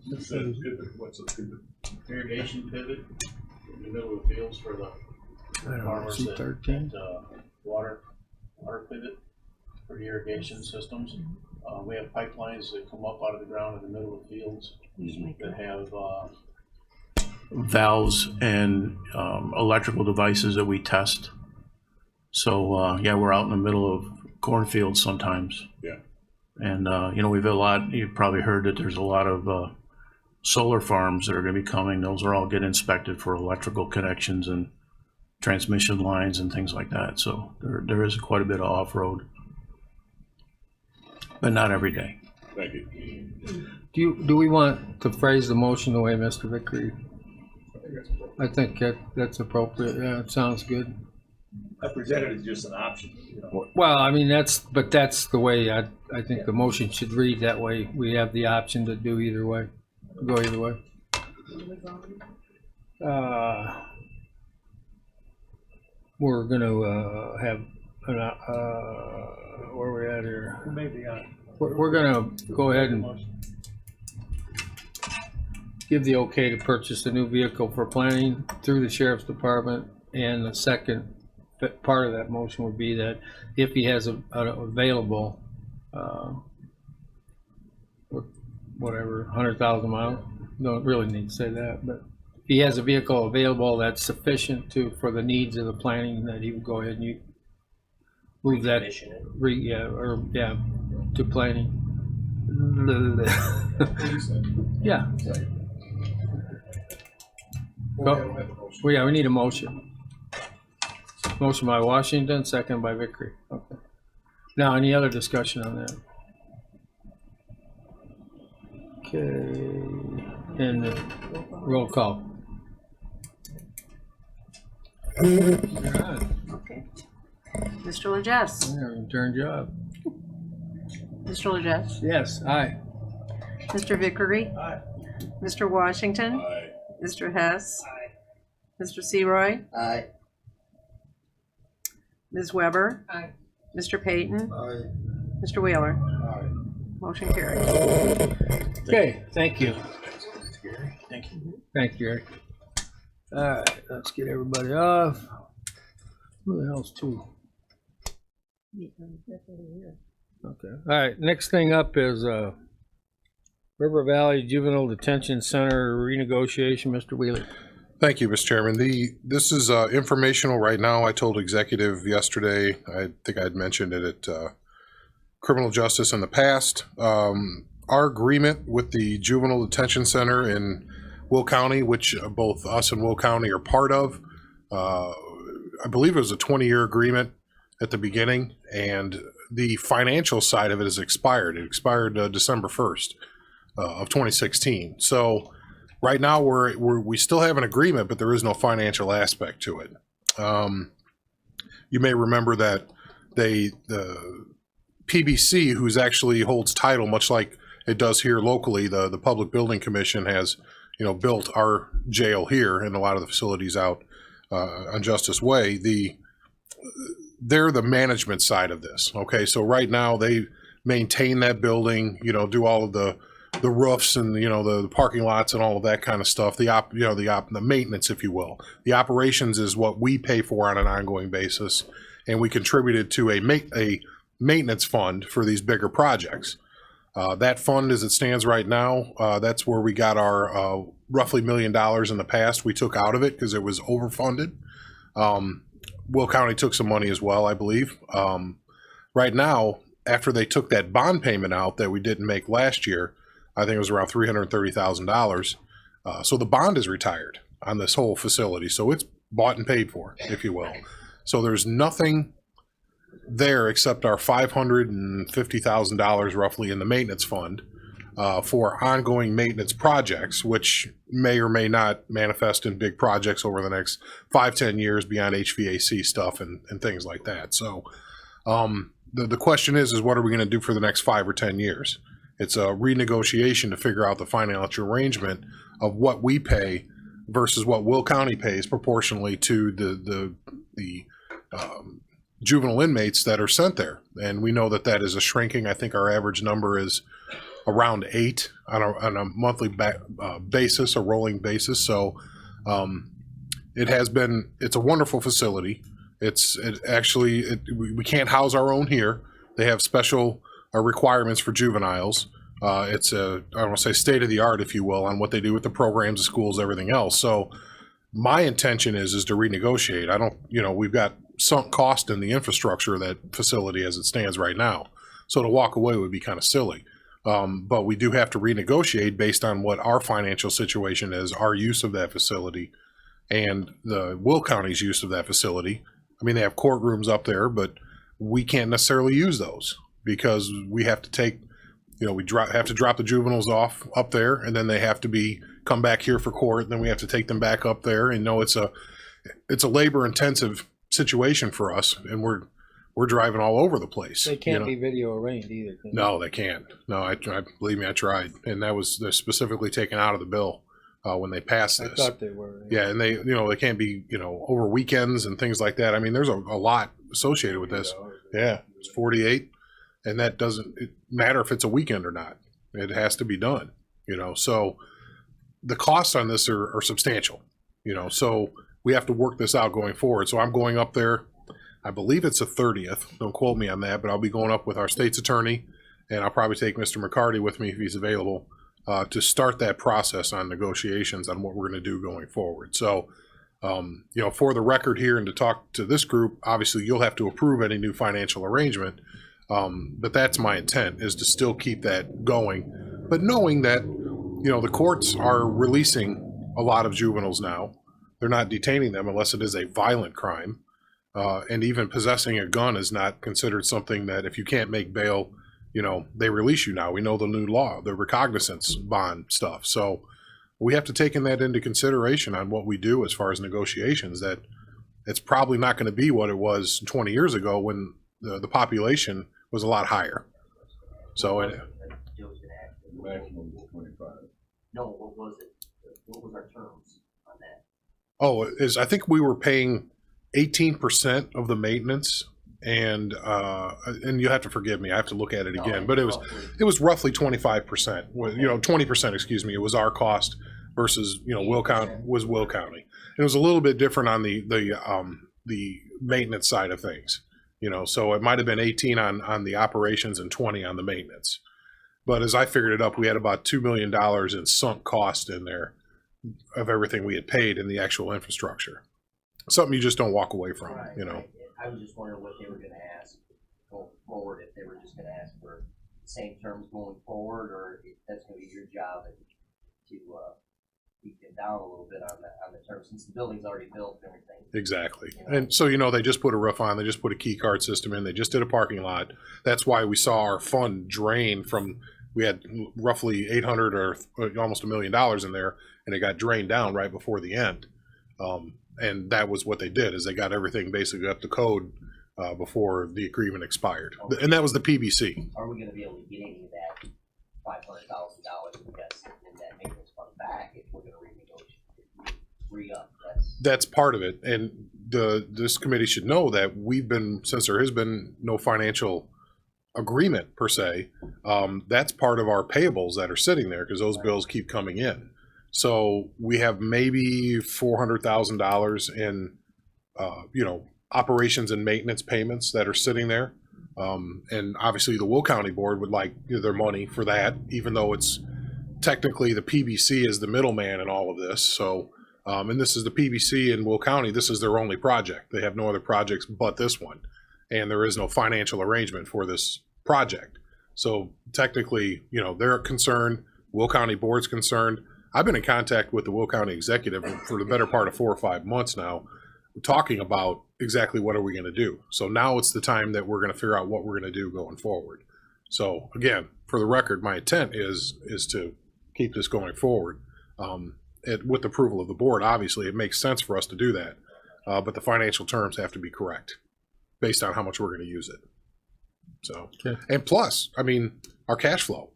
What's a pivot? Irrigation pivot in the middle of the fields for the farmers that C13. water pivot for irrigation systems. We have pipelines that come up out of the ground in the middle of fields that have Valves and electrical devices that we test. So yeah, we're out in the middle of cornfields sometimes. Yeah. And we've had a lot, you've probably heard that there's a lot of solar farms that are going to be coming. Those are all get inspected for electrical connections and transmission lines and things like that. So there is quite a bit of off-road, but not every day. Thank you. Do we want to phrase the motion the way Mr. Vickery? I think that's appropriate. Yeah, it sounds good. I presented it as just an option. Well, I mean, that's the way I think the motion should read. That way we have the option to do either way, go either way. We're gonna have where are we at here? We're gonna go ahead and give the okay to purchase a new vehicle for planning through the sheriff's department, and the second part of that motion would be that if he has an available, whatever, 100,000 miles, don't really need to say that, but if he has a vehicle available that's sufficient for the needs of the planning, that he would go ahead and move that, to planning. Yeah. Well, yeah, we need a motion. Motion by Washington, second by Vickery. Okay. Now, any other discussion on that? Okay, and roll call. Okay. Mr. Legess. Yeah, return job. Mr. Legess. Yes, aye. Mr. Vickery. Aye. Mr. Washington. Aye. Mr. Hess. Mr. Seroy. Aye. Ms. Weber. Aye. Mr. Payton. Aye. Mr. Wheeler. Aye. Motion carries. Okay, thank you. Thank you. Thank you, Eric. All right, let's get everybody off. Who the hell's two? Okay, all right, next thing up is River Valley Juvenile Detention Center renegotiation. Mr. Wheeler. Thank you, Mr. Chairman. This is informational right now. I told executive yesterday, I think I had mentioned it at criminal justice in the past. Our agreement with the Juvenile Detention Center in Will County, which both us and Will County are part of, I believe it was a 20-year agreement at the beginning, and the financial side of it has expired. It expired December 1st of 2016. So right now we still have an agreement, but there is no financial aspect to it. You may remember that the PBC, who's actually holds title, much like it does here locally, the Public Building Commission has, built our jail here and a lot of the facilities out on Justice Way. They're the management side of this. Okay, so right now they maintain that building, do all of the roofs and the parking lots and all of that kind of stuff. The maintenance, if you will. The operations is what we pay for on an ongoing basis, and we contributed to a maintenance fund for these bigger projects. That fund, as it stands right now, that's where we got our roughly $1 million in the past. We took out of it because it was overfunded. Will County took some money as well, I believe. Right now, after they took that bond payment out that we didn't make last year, I think it was around $330,000. So the bond is retired on this whole facility. So it's bought and paid for, if you will. So there's nothing there except our $550,000 roughly in the maintenance fund for ongoing maintenance projects, which may or may not manifest in big projects over the next 5-10 years beyond HVAC stuff and things like that. So the question is what are we going to do for the next 5 or 10 years? It's a renegotiation to figure out the financial arrangement of what we pay versus what Will County pays proportionally to the juvenile inmates that are sent there. And we know that is a shrinking. I think our average number is around 8 on a monthly basis, a rolling basis. So it's a wonderful facility. We can't house our own here. They have special requirements for juveniles. It's I don't want to say state of the art, if you will, on what they do with the programs, the schools, everything else. So my intention is to renegotiate. We've got sunk cost in the infrastructure of that facility as it stands right now. So to walk away would be kind of silly. But we do have to renegotiate based on what our financial situation is, our use of that facility, and the Will County's use of that facility. I mean, they have courtrooms up there, but we can't necessarily use those because we have to take, we have to drop the juveniles off up there, and then they have to come back here for court. Then we have to take them back up there, and it's a labor intensive situation for us, and we're driving all over the place. They can't be video arraigned either. No, they can't. No, I believe me, I tried, and they're specifically taken out of the bill when they passed this. I thought they were. Yeah, and they can't be over weekends and things like that. I mean, there's a lot associated with this. Yeah, it's 48, and that doesn't matter if it's a weekend or not. It has to be done. So the costs on this are substantial. So we have to work this out going forward. So I'm going up there. I believe it's the 30th. Don't quote me on that, but I'll be going up with our state's attorney, and I'll probably take Mr. McCarty with me if he's available to start that process on negotiations on what we're going to do going forward. So, for the record here and to talk to this group, obviously you'll have to approve any new financial arrangement, but that's my intent, is to still keep that going. But knowing that, the courts are releasing a lot of juveniles now. They're not detaining them unless it is a violent crime. And even possessing a gun is not considered something that if you can't make bail, they release you now. We know the new law, the recognizance bond stuff. So we have to take that into consideration on what we do as far as negotiations, that it's probably not going to be what it was 20 years ago when the population was a lot higher. So maximum was 25. No, what was it? What was our terms on that? I think we were paying 18% of the maintenance, and you have to forgive me, I have to look at it again, but it was roughly 25%. 20%, excuse me. It was our cost versus Will County was Will County. And it was a little bit different on the maintenance side of things. So it might have been 18 on the operations and 20 on the maintenance. But as I figured it up, we had about $2 million in sunk cost in there of everything we had paid in the actual infrastructure. Something you just don't walk away from, Right. I was just wondering what they were going to ask. forward, if they were just gonna ask for the same terms going forward, or if that's gonna be your job to keep them down a little bit on the terms, since the building's already built and everything. Exactly. And so, they just put a roof on, they just put a key card system in, they just did a parking lot. That's why we saw our fund drain from, we had roughly 800 or almost $1 million in there, and it got drained down right before the end. And that was what they did, is they got everything basically up to code before the agreement expired. And that was the PBC. Are we gonna be able to get any of that $500,000 we got sitting in that maintenance fund back if we're gonna renegotiate, re-up? That's part of it. And this committee should know that since there has been no financial agreement per se, that's part of our payables that are sitting there because those bills keep coming in. So we have maybe $400,000 in, operations and maintenance payments that are sitting there. And obviously the Will County Board would like their money for that, even though it's technically the PBC is the middleman in all of this. So, and this is the PBC in Will County. This is their only project. They have no other projects but this one. And there is no financial arrangement for this project. So technically, they're concerned, Will County Board's concerned. I've been in contact with the Will County Executive for the better part of 4 or 5 months now, talking about exactly what are we going to do. So now it's the time that we're going to figure out what we're going to do going forward. So again, for the record, my intent is to keep this going forward. With approval of the board, obviously, it makes sense for us to do that. But the financial terms have to be correct based on how much we're going to use it. So, and plus, our cash flow.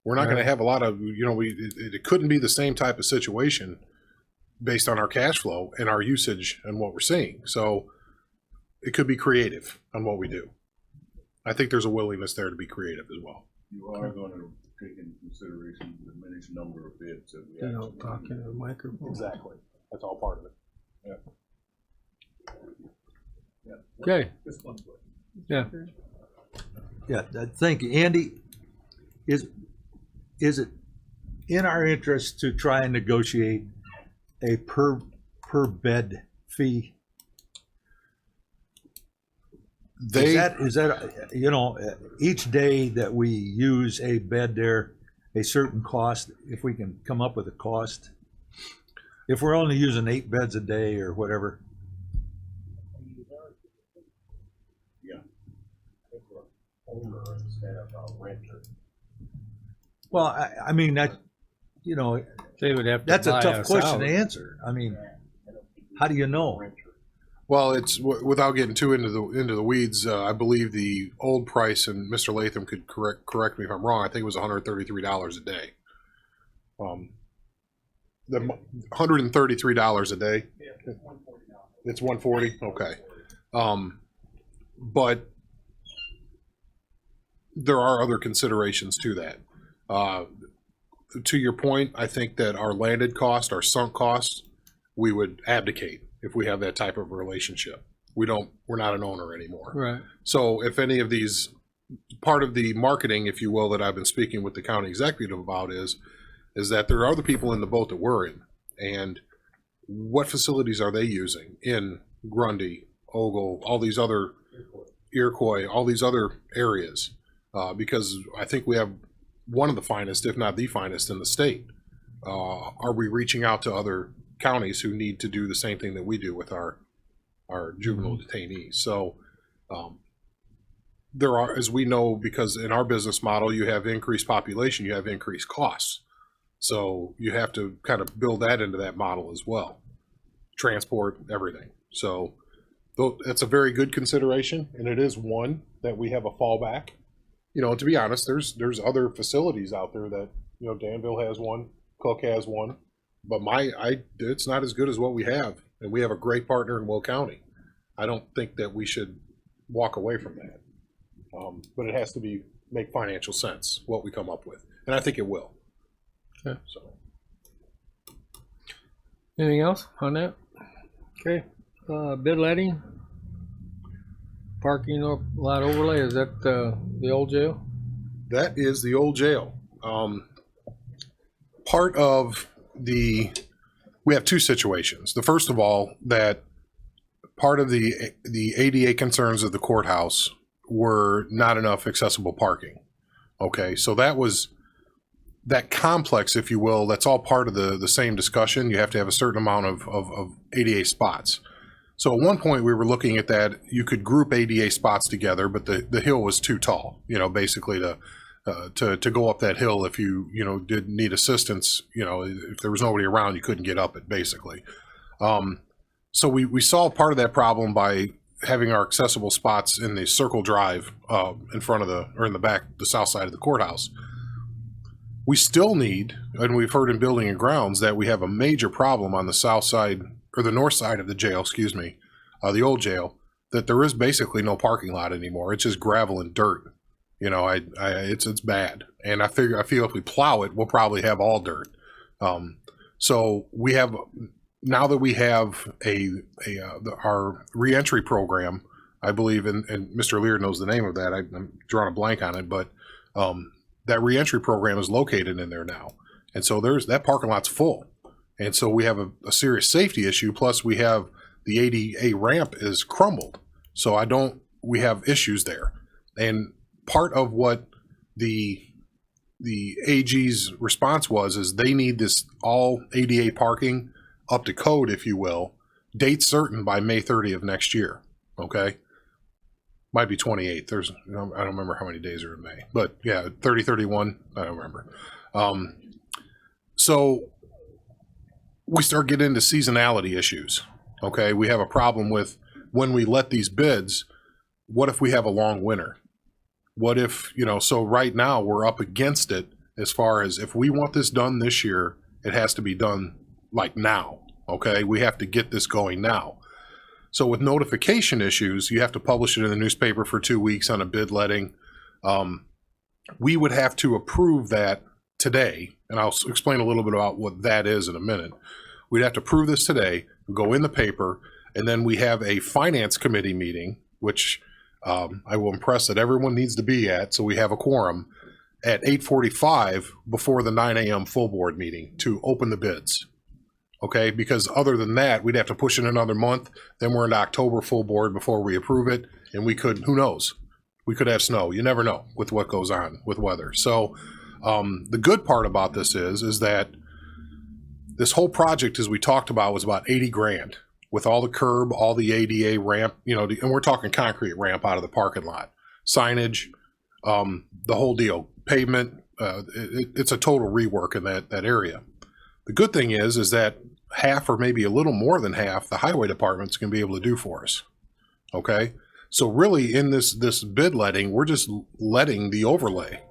We're not going to have a lot of, it couldn't be the same type of situation based on our cash flow and our usage and what we're seeing. So it could be creative on what we do. I think there's a willingness there to be creative as well. You are going to take into consideration the diminished number of bids that we have. Talking to the microphone. Exactly. That's all part of it. Yeah. Okay. Just one question. Yeah. Yeah, thank you. Andy, is it in our interest to try and negotiate a per bed fee? Is that each day that we use a bed there, a certain cost, if we can come up with a cost? If we're only using 8 beds a day or whatever. Yeah. Owner instead of a renter. Well, I mean, that, they would have to that's a buy tough us question out. to answer. I mean, how do you know? Well, it's without getting too into the weeds. I believe the old price, and Mr. Latham could correct me if I'm wrong. I think it was $133 a day. The $133 a day. It's $140. Okay. But there are other considerations to that. To your point, I think that our landed cost, our sunk costs, we would abdicate if we have that type of relationship. We're not an owner anymore. Right. So if any of these, part of the marketing, if you will, that I've been speaking with the county executive about is that there are other people in the boat that we're in. And what facilities are they using in Grundy, Ogle, all these other, Iroquois, all these other areas? Because I think we have one of the finest, if not the finest in the state. Are we reaching out to other counties who need to do the same thing that we do with our juvenile detainees? So there are, as we know, because in our business model, you have increased population, you have increased costs. So you have to kind of build that into that model as well. Transport, everything. So that's a very good consideration, and it is one that we have a fallback. To be honest, there's other facilities out there that, Danville has one, Cook has one, but it's not as good as what we have, and we have a great partner in Will County. I don't think that we should walk away from that, but it has to make financial sense what we come up with, and I think it will. Okay. So, Anything else on that? Okay. Bid letting. Parking lot overlay, is that the old jail? That is the old jail. Part of we have two situations. The first of all, that part of the ADA concerns of the courthouse were not enough accessible parking. Okay, so that was that complex, if you will. That's all part of the same discussion. You have to have a certain amount of ADA spots. So at one point we were looking at that. You could group ADA spots together, but the hill was too tall. You know, basically to go up that hill if you did need assistance. You know, if there was nobody around, you couldn't get up it basically. So we solved part of that problem by having our accessible spots in the circle drive in front of in the back, the south side of the courthouse. We still need, and we've heard in Building and Grounds, that we have a major problem on the south side, or the north side of the jail, excuse me, the old jail, that there is basically no parking lot anymore. It's just gravel and dirt. You know, it's bad. And I feel if we plow it, we'll probably have all dirt. So we have, now that we have our reentry program, I believe, and Mr. Lear knows the name of that. I'm drawing a blank on it, but that reentry program is located in there now. And so that parking lot's full. And so we have a serious safety issue. Plus we have the ADA ramp is crumbled. So we have issues there. And part of what the AG's response was is they need this all ADA parking up to code, if you will, date certain by May 30 of next year. Okay. Might be 28th. I don't remember how many days are in May, but yeah, 30, 31. I don't remember. So we start getting into seasonality issues. Okay. We have a problem with when we let these bids. What if we have a long winter? What if, so right now we're up against it as far as if we want this done this year, it has to be done like now. Okay. We have to get this going now. So with notification issues, you have to publish it in the newspaper for 2 weeks on a bid letting. We would have to approve that today, and I'll explain a little bit about what that is in a minute. We'd have to approve this today, go in the paper, and then we have a finance committee meeting, which I will impress that everyone needs to be at, so we have a quorum, at 8:45 before the 9 a.m. full board meeting to open the bids. Okay, because other than that, we'd have to push it another month. Then we're into October full board before we approve it. And we could, who knows? We could have snow. You never know with what goes on with weather. So the good part about this is that this whole project, as we talked about, was about 80 grand with all the curb, all the ADA ramp, and we're talking concrete ramp out of the parking lot, signage, the whole deal, pavement. It's a total rework in that area. The good thing is that half or maybe a little more than half the highway department's going to be able to do for us. Okay. So really in this bid letting, we're just letting the overlay.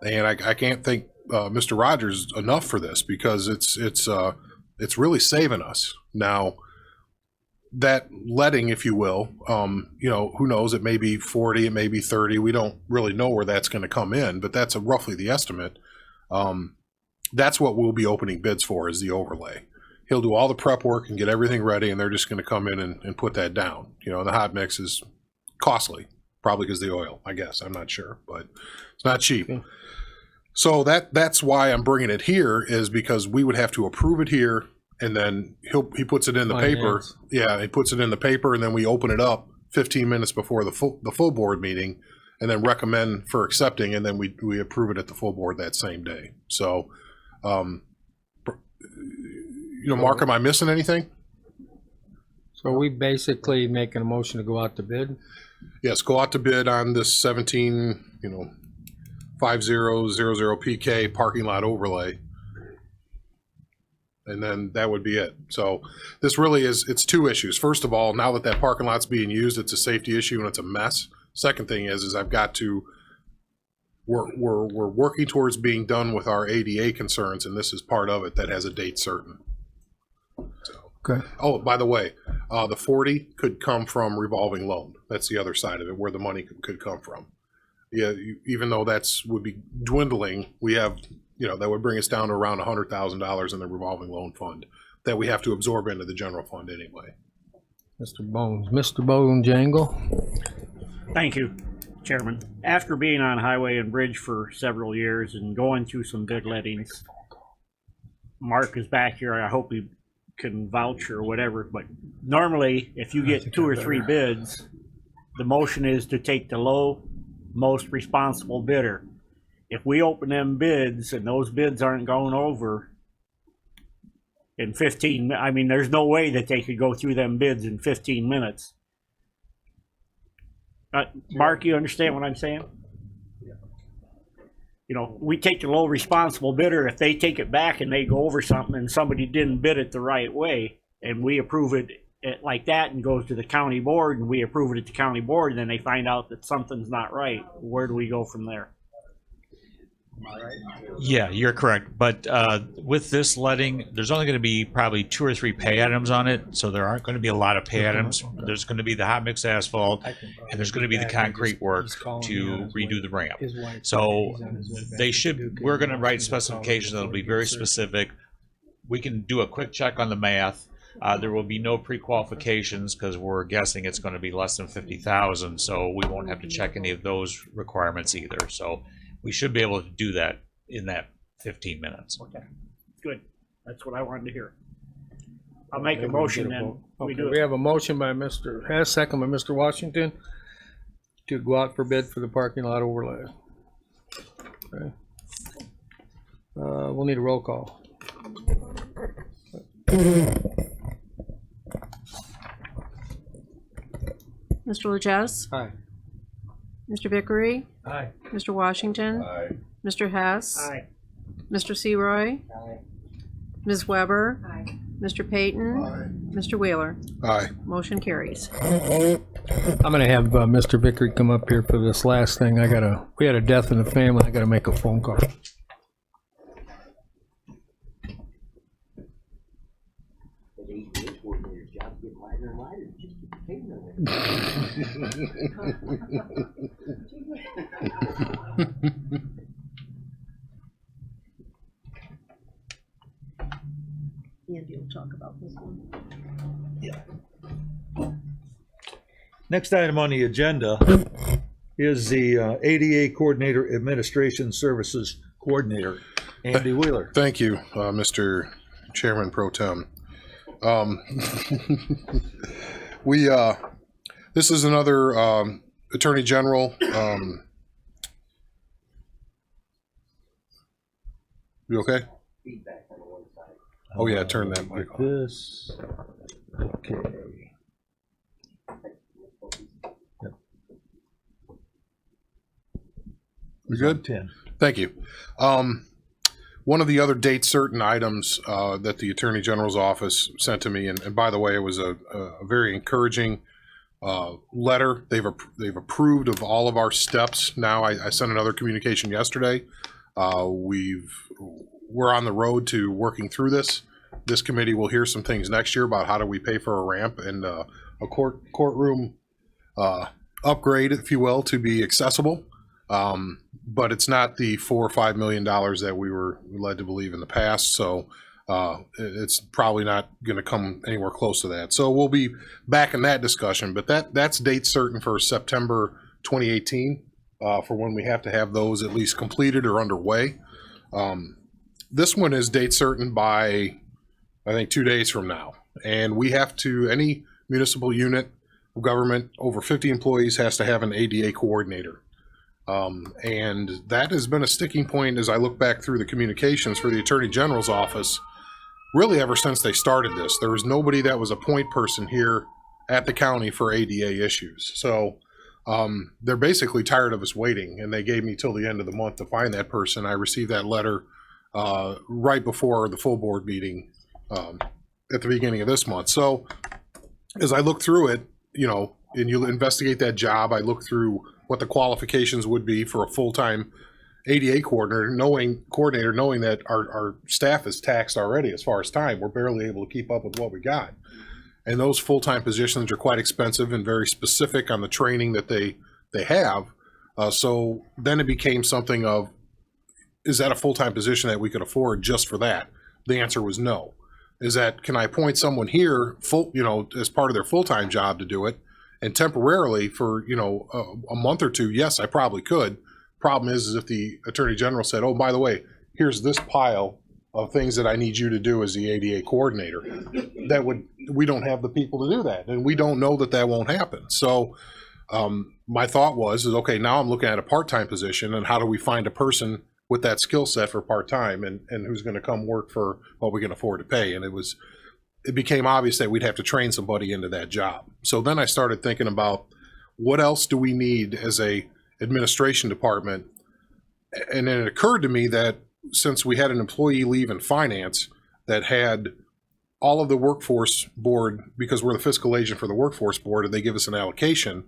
And I can't thank Mr. Rogers enough for this because it's really saving us. Now that letting, if you will, who knows, it may be 40, it may be 30. We don't really know where that's going to come in, but that's roughly the estimate. That's what we'll be opening bids for, is the overlay. He'll do all the prep work and get everything ready, and they're just going to come in and put that down. The hot mix is costly, probably because the oil, I guess. I'm not sure, but it's not cheap. Okay. So that's why I'm bringing it here, is because we would have to approve it here, and then he puts it in the paper. Yeah, he puts it in the paper, and then we open it up 15 minutes before the full board meeting, and then recommend for accepting, and then we approve it at the full board that same day. So, Mark, am I missing anything? So we basically making a motion to go out to bid? Yes, go out to bid on this 17, 5000 PK parking lot overlay. And then that would be it. So this really it's two issues. First of all, now that parking lot's being used, it's a safety issue and it's a mess. Second thing is I've got to, we're working towards being done with our ADA concerns, and this is part of it that has a date certain. So, okay. Oh, by the way, the 40 could come from revolving loan. That's the other side of it, where the money could come from. Yeah, even though would be dwindling, we have, that would bring us down to around $100,000 in the revolving loan fund that we have to absorb into the general fund anyway. Mr. Bonejangle. Thank you, Chairman. After being on Highway and Bridge for several years and going through some bid lettings, Mark is back here. I hope he can vouch or whatever, but normally if you get 2 or 3 bids, the motion is to take the low, most responsible bidder. If we open them bids and those bids aren't going over in 15, I mean, there's no way that they could go through them bids in 15 minutes. Mark, you understand what I'm saying? You know, we take the low responsible bidder. If they take it back and they go over something and somebody didn't bid it the right way, and we approve it like that and goes to the county board and we approve it at the county board, and then they find out that something's not right, where do we go from there? Yeah, you're correct. But with this letting, there's only going to be probably 2 or 3 pay items on it. So there aren't going to be a lot of pay items. There's going to be the hot mix asphalt, and there's going to be the concrete work to redo the ramp. So we're going to write specifications that'll be very specific. We can do a quick check on the math. There will be no pre-qualifications because we're guessing it's going to be less than 50,000. So we won't have to check any of those requirements either. So we should be able to do that in that 15 minutes. Okay, good. That's what I wanted to hear. I'll make a motion then. We have a motion by Mr. Hess, second by Mr. Washington, to go out for bid for the parking lot overlay. Okay. We'll need a roll call. Mr. Lejess? Aye. Mr. Vickery? Aye. Mr. Washington? Aye. Mr. Hess? Aye. Mr. Seroy? Ms. Weber? Aye. Mr. Payton? Aye. Mr. Wheeler? Aye. Motion carries. I'm gonna have Mr. Vickery come up here for this last thing. We had a death in the family. I gotta make a phone call. Andy will talk about this one. Next item on the agenda is the ADA Coordinator Administration Services Coordinator, Andy Wheeler. Thank you, Mr. Chairman Pro Tem. This is another Attorney General. You okay? Oh yeah, turn that mic on. This, okay. We good? 10. Thank you. One of the other date certain items that the Attorney General's office sent to me, and by the way, it was a very encouraging letter. They've approved of all of our steps. Now I sent another communication yesterday. We're on the road to working through this. This committee will hear some things next year about how do we pay for a ramp and a courtroom upgrade, if you will, to be accessible. But it's not the $4 or $5 million that we were led to believe in the past. So it's probably not going to come anywhere close to that. So we'll be back in that discussion. But that's date certain for September 2018 for when we have to have those at least completed or underway. This one is date certain by, I think, 2 days from now. And we have to, any municipal unit of government over 50 employees has to have an ADA coordinator. And that has been a sticking point as I look back through the communications for the Attorney General's office, really ever since they started this. There was nobody that was a point person here at the county for ADA issues. So they're basically tired of us waiting, and they gave me till the end of the month to find that person. I received that letter right before the full board meeting at the beginning of this month. So as I look through it, and you investigate that job, I look through what the qualifications would be for a full-time ADA coordinator, knowing that our staff is taxed already as far as time. We're barely able to keep up with what we got. And those full-time positions are quite expensive and very specific on the training that they have. So then it became something of, is that a full-time position that we could afford just for that? The answer was no. Is that, can I appoint someone here as part of their full-time job to do it? And temporarily for, a month or two, yes, I probably could. Problem is if the Attorney General said, oh, by the way, here's this pile of things that I need you to do as the ADA coordinator, we don't have the people to do that. And we don't know that won't happen. So my thought was, okay, now I'm looking at a part-time position, and how do we find a person with that skill set for part-time, and who's going to come work for what we can afford to pay? And it became obvious that we'd have to train somebody into that job. So then I started thinking about what else do we need as a administration department? And then it occurred to me that since we had an employee leave in finance that had all of the workforce board, because we're the fiscal agent for the workforce board and they give us an allocation,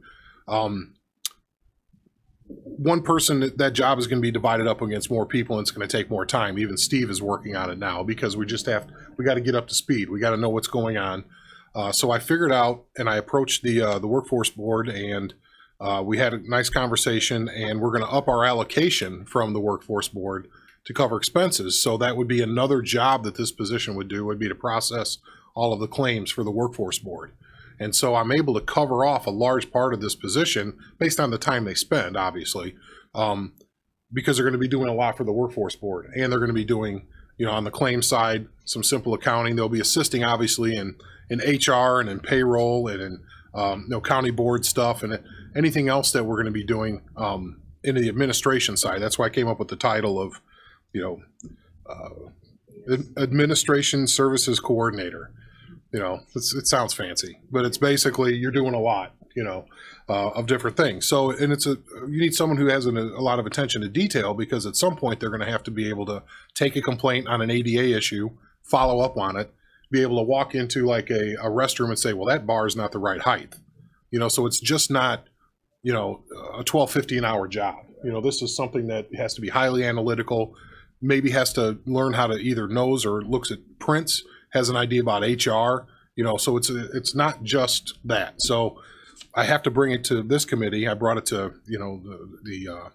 one person, that job is going to be divided up against more people, and it's going to take more time. Even Steve is working on it now because we got to get up to speed. We got to know what's going on. So I figured out, and I approached the workforce board, and we had a nice conversation, and we're going to up our allocation from the workforce board to cover expenses. So that would be another job that this position would do, would be to process all of the claims for the workforce board. And so I'm able to cover off a large part of this position based on the time they spend, obviously, because they're going to be doing a lot for the workforce board, and they're going to be doing, on the claim side, some simple accounting. They'll be assisting, obviously, in HR and in payroll and in county board stuff and anything else that we're going to be doing in the administration side. That's why I came up with the title of, Administration Services Coordinator. It sounds fancy, but it's basically you're doing a lot, of different things. So, and you need someone who has a lot of attention to detail, because at some point they're going to have to be able to take a complaint on an ADA issue, follow up on it, be able to walk into like a restroom and say, well, that bar is not the right height. So it's just not, a $12.50 an hour job. This is something that has to be highly analytical, maybe has to learn how to either knows or looks at prints, has an idea about HR, so it's not just that. So I have to bring it to this committee. I brought it to, the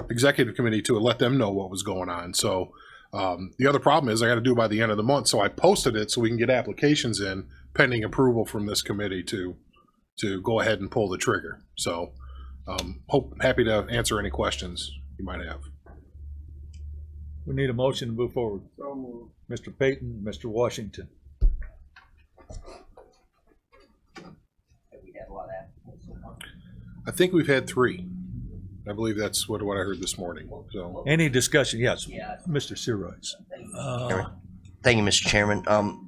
executive committee to let them know what was going on. So the other problem is I got to do it by the end of the month. So I posted it so we can get applications in pending approval from this committee to go ahead and pull the trigger. So happy to answer any questions you might have. We need a motion to move forward. So moved. Mr. Payton, Mr. Washington. I think we've had 3. I believe that's what I heard this morning. So Any discussion? Yes, Mr. Seroyce. Thank you, Mr. Chairman.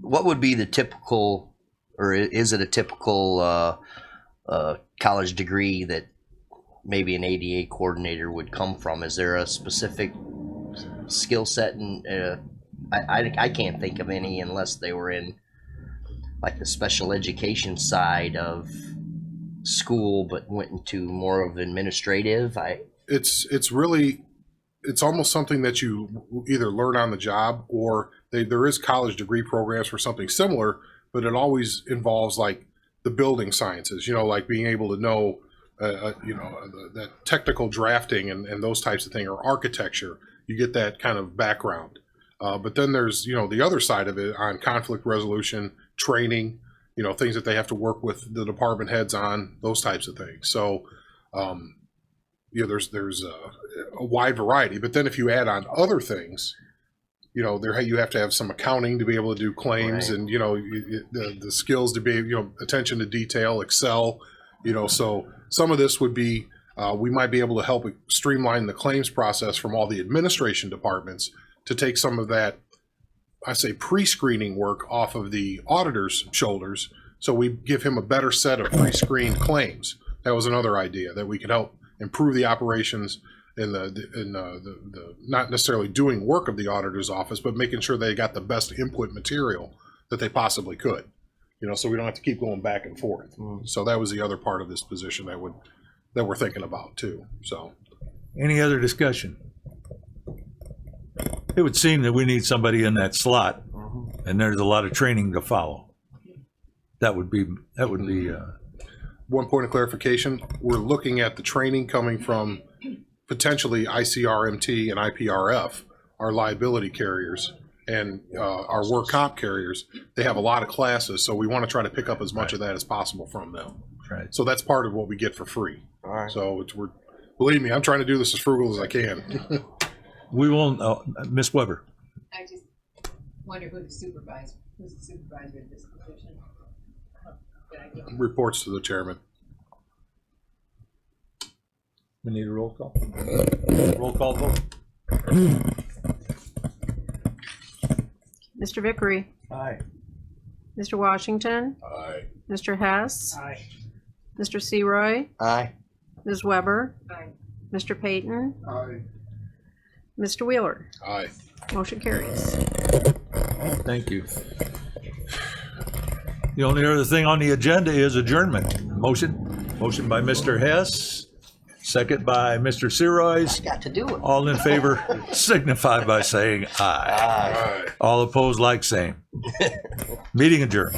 What would be the typical, or is it a typical college degree that maybe an ADA coordinator would come from? Is there a specific skill set? And I can't think of any unless they were in like the special education side of school, but went into more of administrative. It's almost something that you either learn on the job, or there is college degree programs for something similar, but it always involves like the building sciences, like being able to know, that technical drafting and those types of things, or architecture. You get that kind of background. But then there's, the other side of it on conflict resolution, training, things that they have to work with the department heads on, those types of things. So, there's a wide variety. But then if you add on other things, you have to have some accounting to be able to do claims, right. And, the skills to be, attention to detail, Excel, so some of this would be, we might be able to help streamline the claims process from all the administration departments to take some of that, I say, pre-screening work off of the auditor's shoulders. So we give him a better set of pre-screened claims. That was another idea, that we could help improve the operations in the not necessarily doing work of the auditor's office, but making sure they got the best input material that they possibly could. So we don't have to keep going back and forth. So that was the other part of this position that we're thinking about too. So, Any other discussion? It would seem that we need somebody in that slot, and there's a lot of training to follow. That would be. One point of clarification: we're looking at the training coming from potentially ICRMT and IPRF, our liability carriers, and our work comp carriers. They have a lot of classes, so we want to try to pick up as much of that as possible from them. Right. So that's part of what we get for free. All right. So believe me, I'm trying to do this as frugal as I can. We won't, Ms. Weber. I just wonder who's the supervisor of this position. Reports to the chairman. We need a roll call? Roll call vote? Mr. Vickery? Aye. Mr. Washington? Aye. Mr. Hess? Aye. Mr. Seroy? Aye. Ms. Weber? Aye. Mr. Payton? Aye. Mr. Wheeler? Aye. Motion carries. Thank you. The only other thing on the agenda is adjournment. Motion by Mr. Hess, second by Mr. Seroy. Got to do it. All in favor signify by saying aye. Aye. All opposed, like same. Meeting adjourned.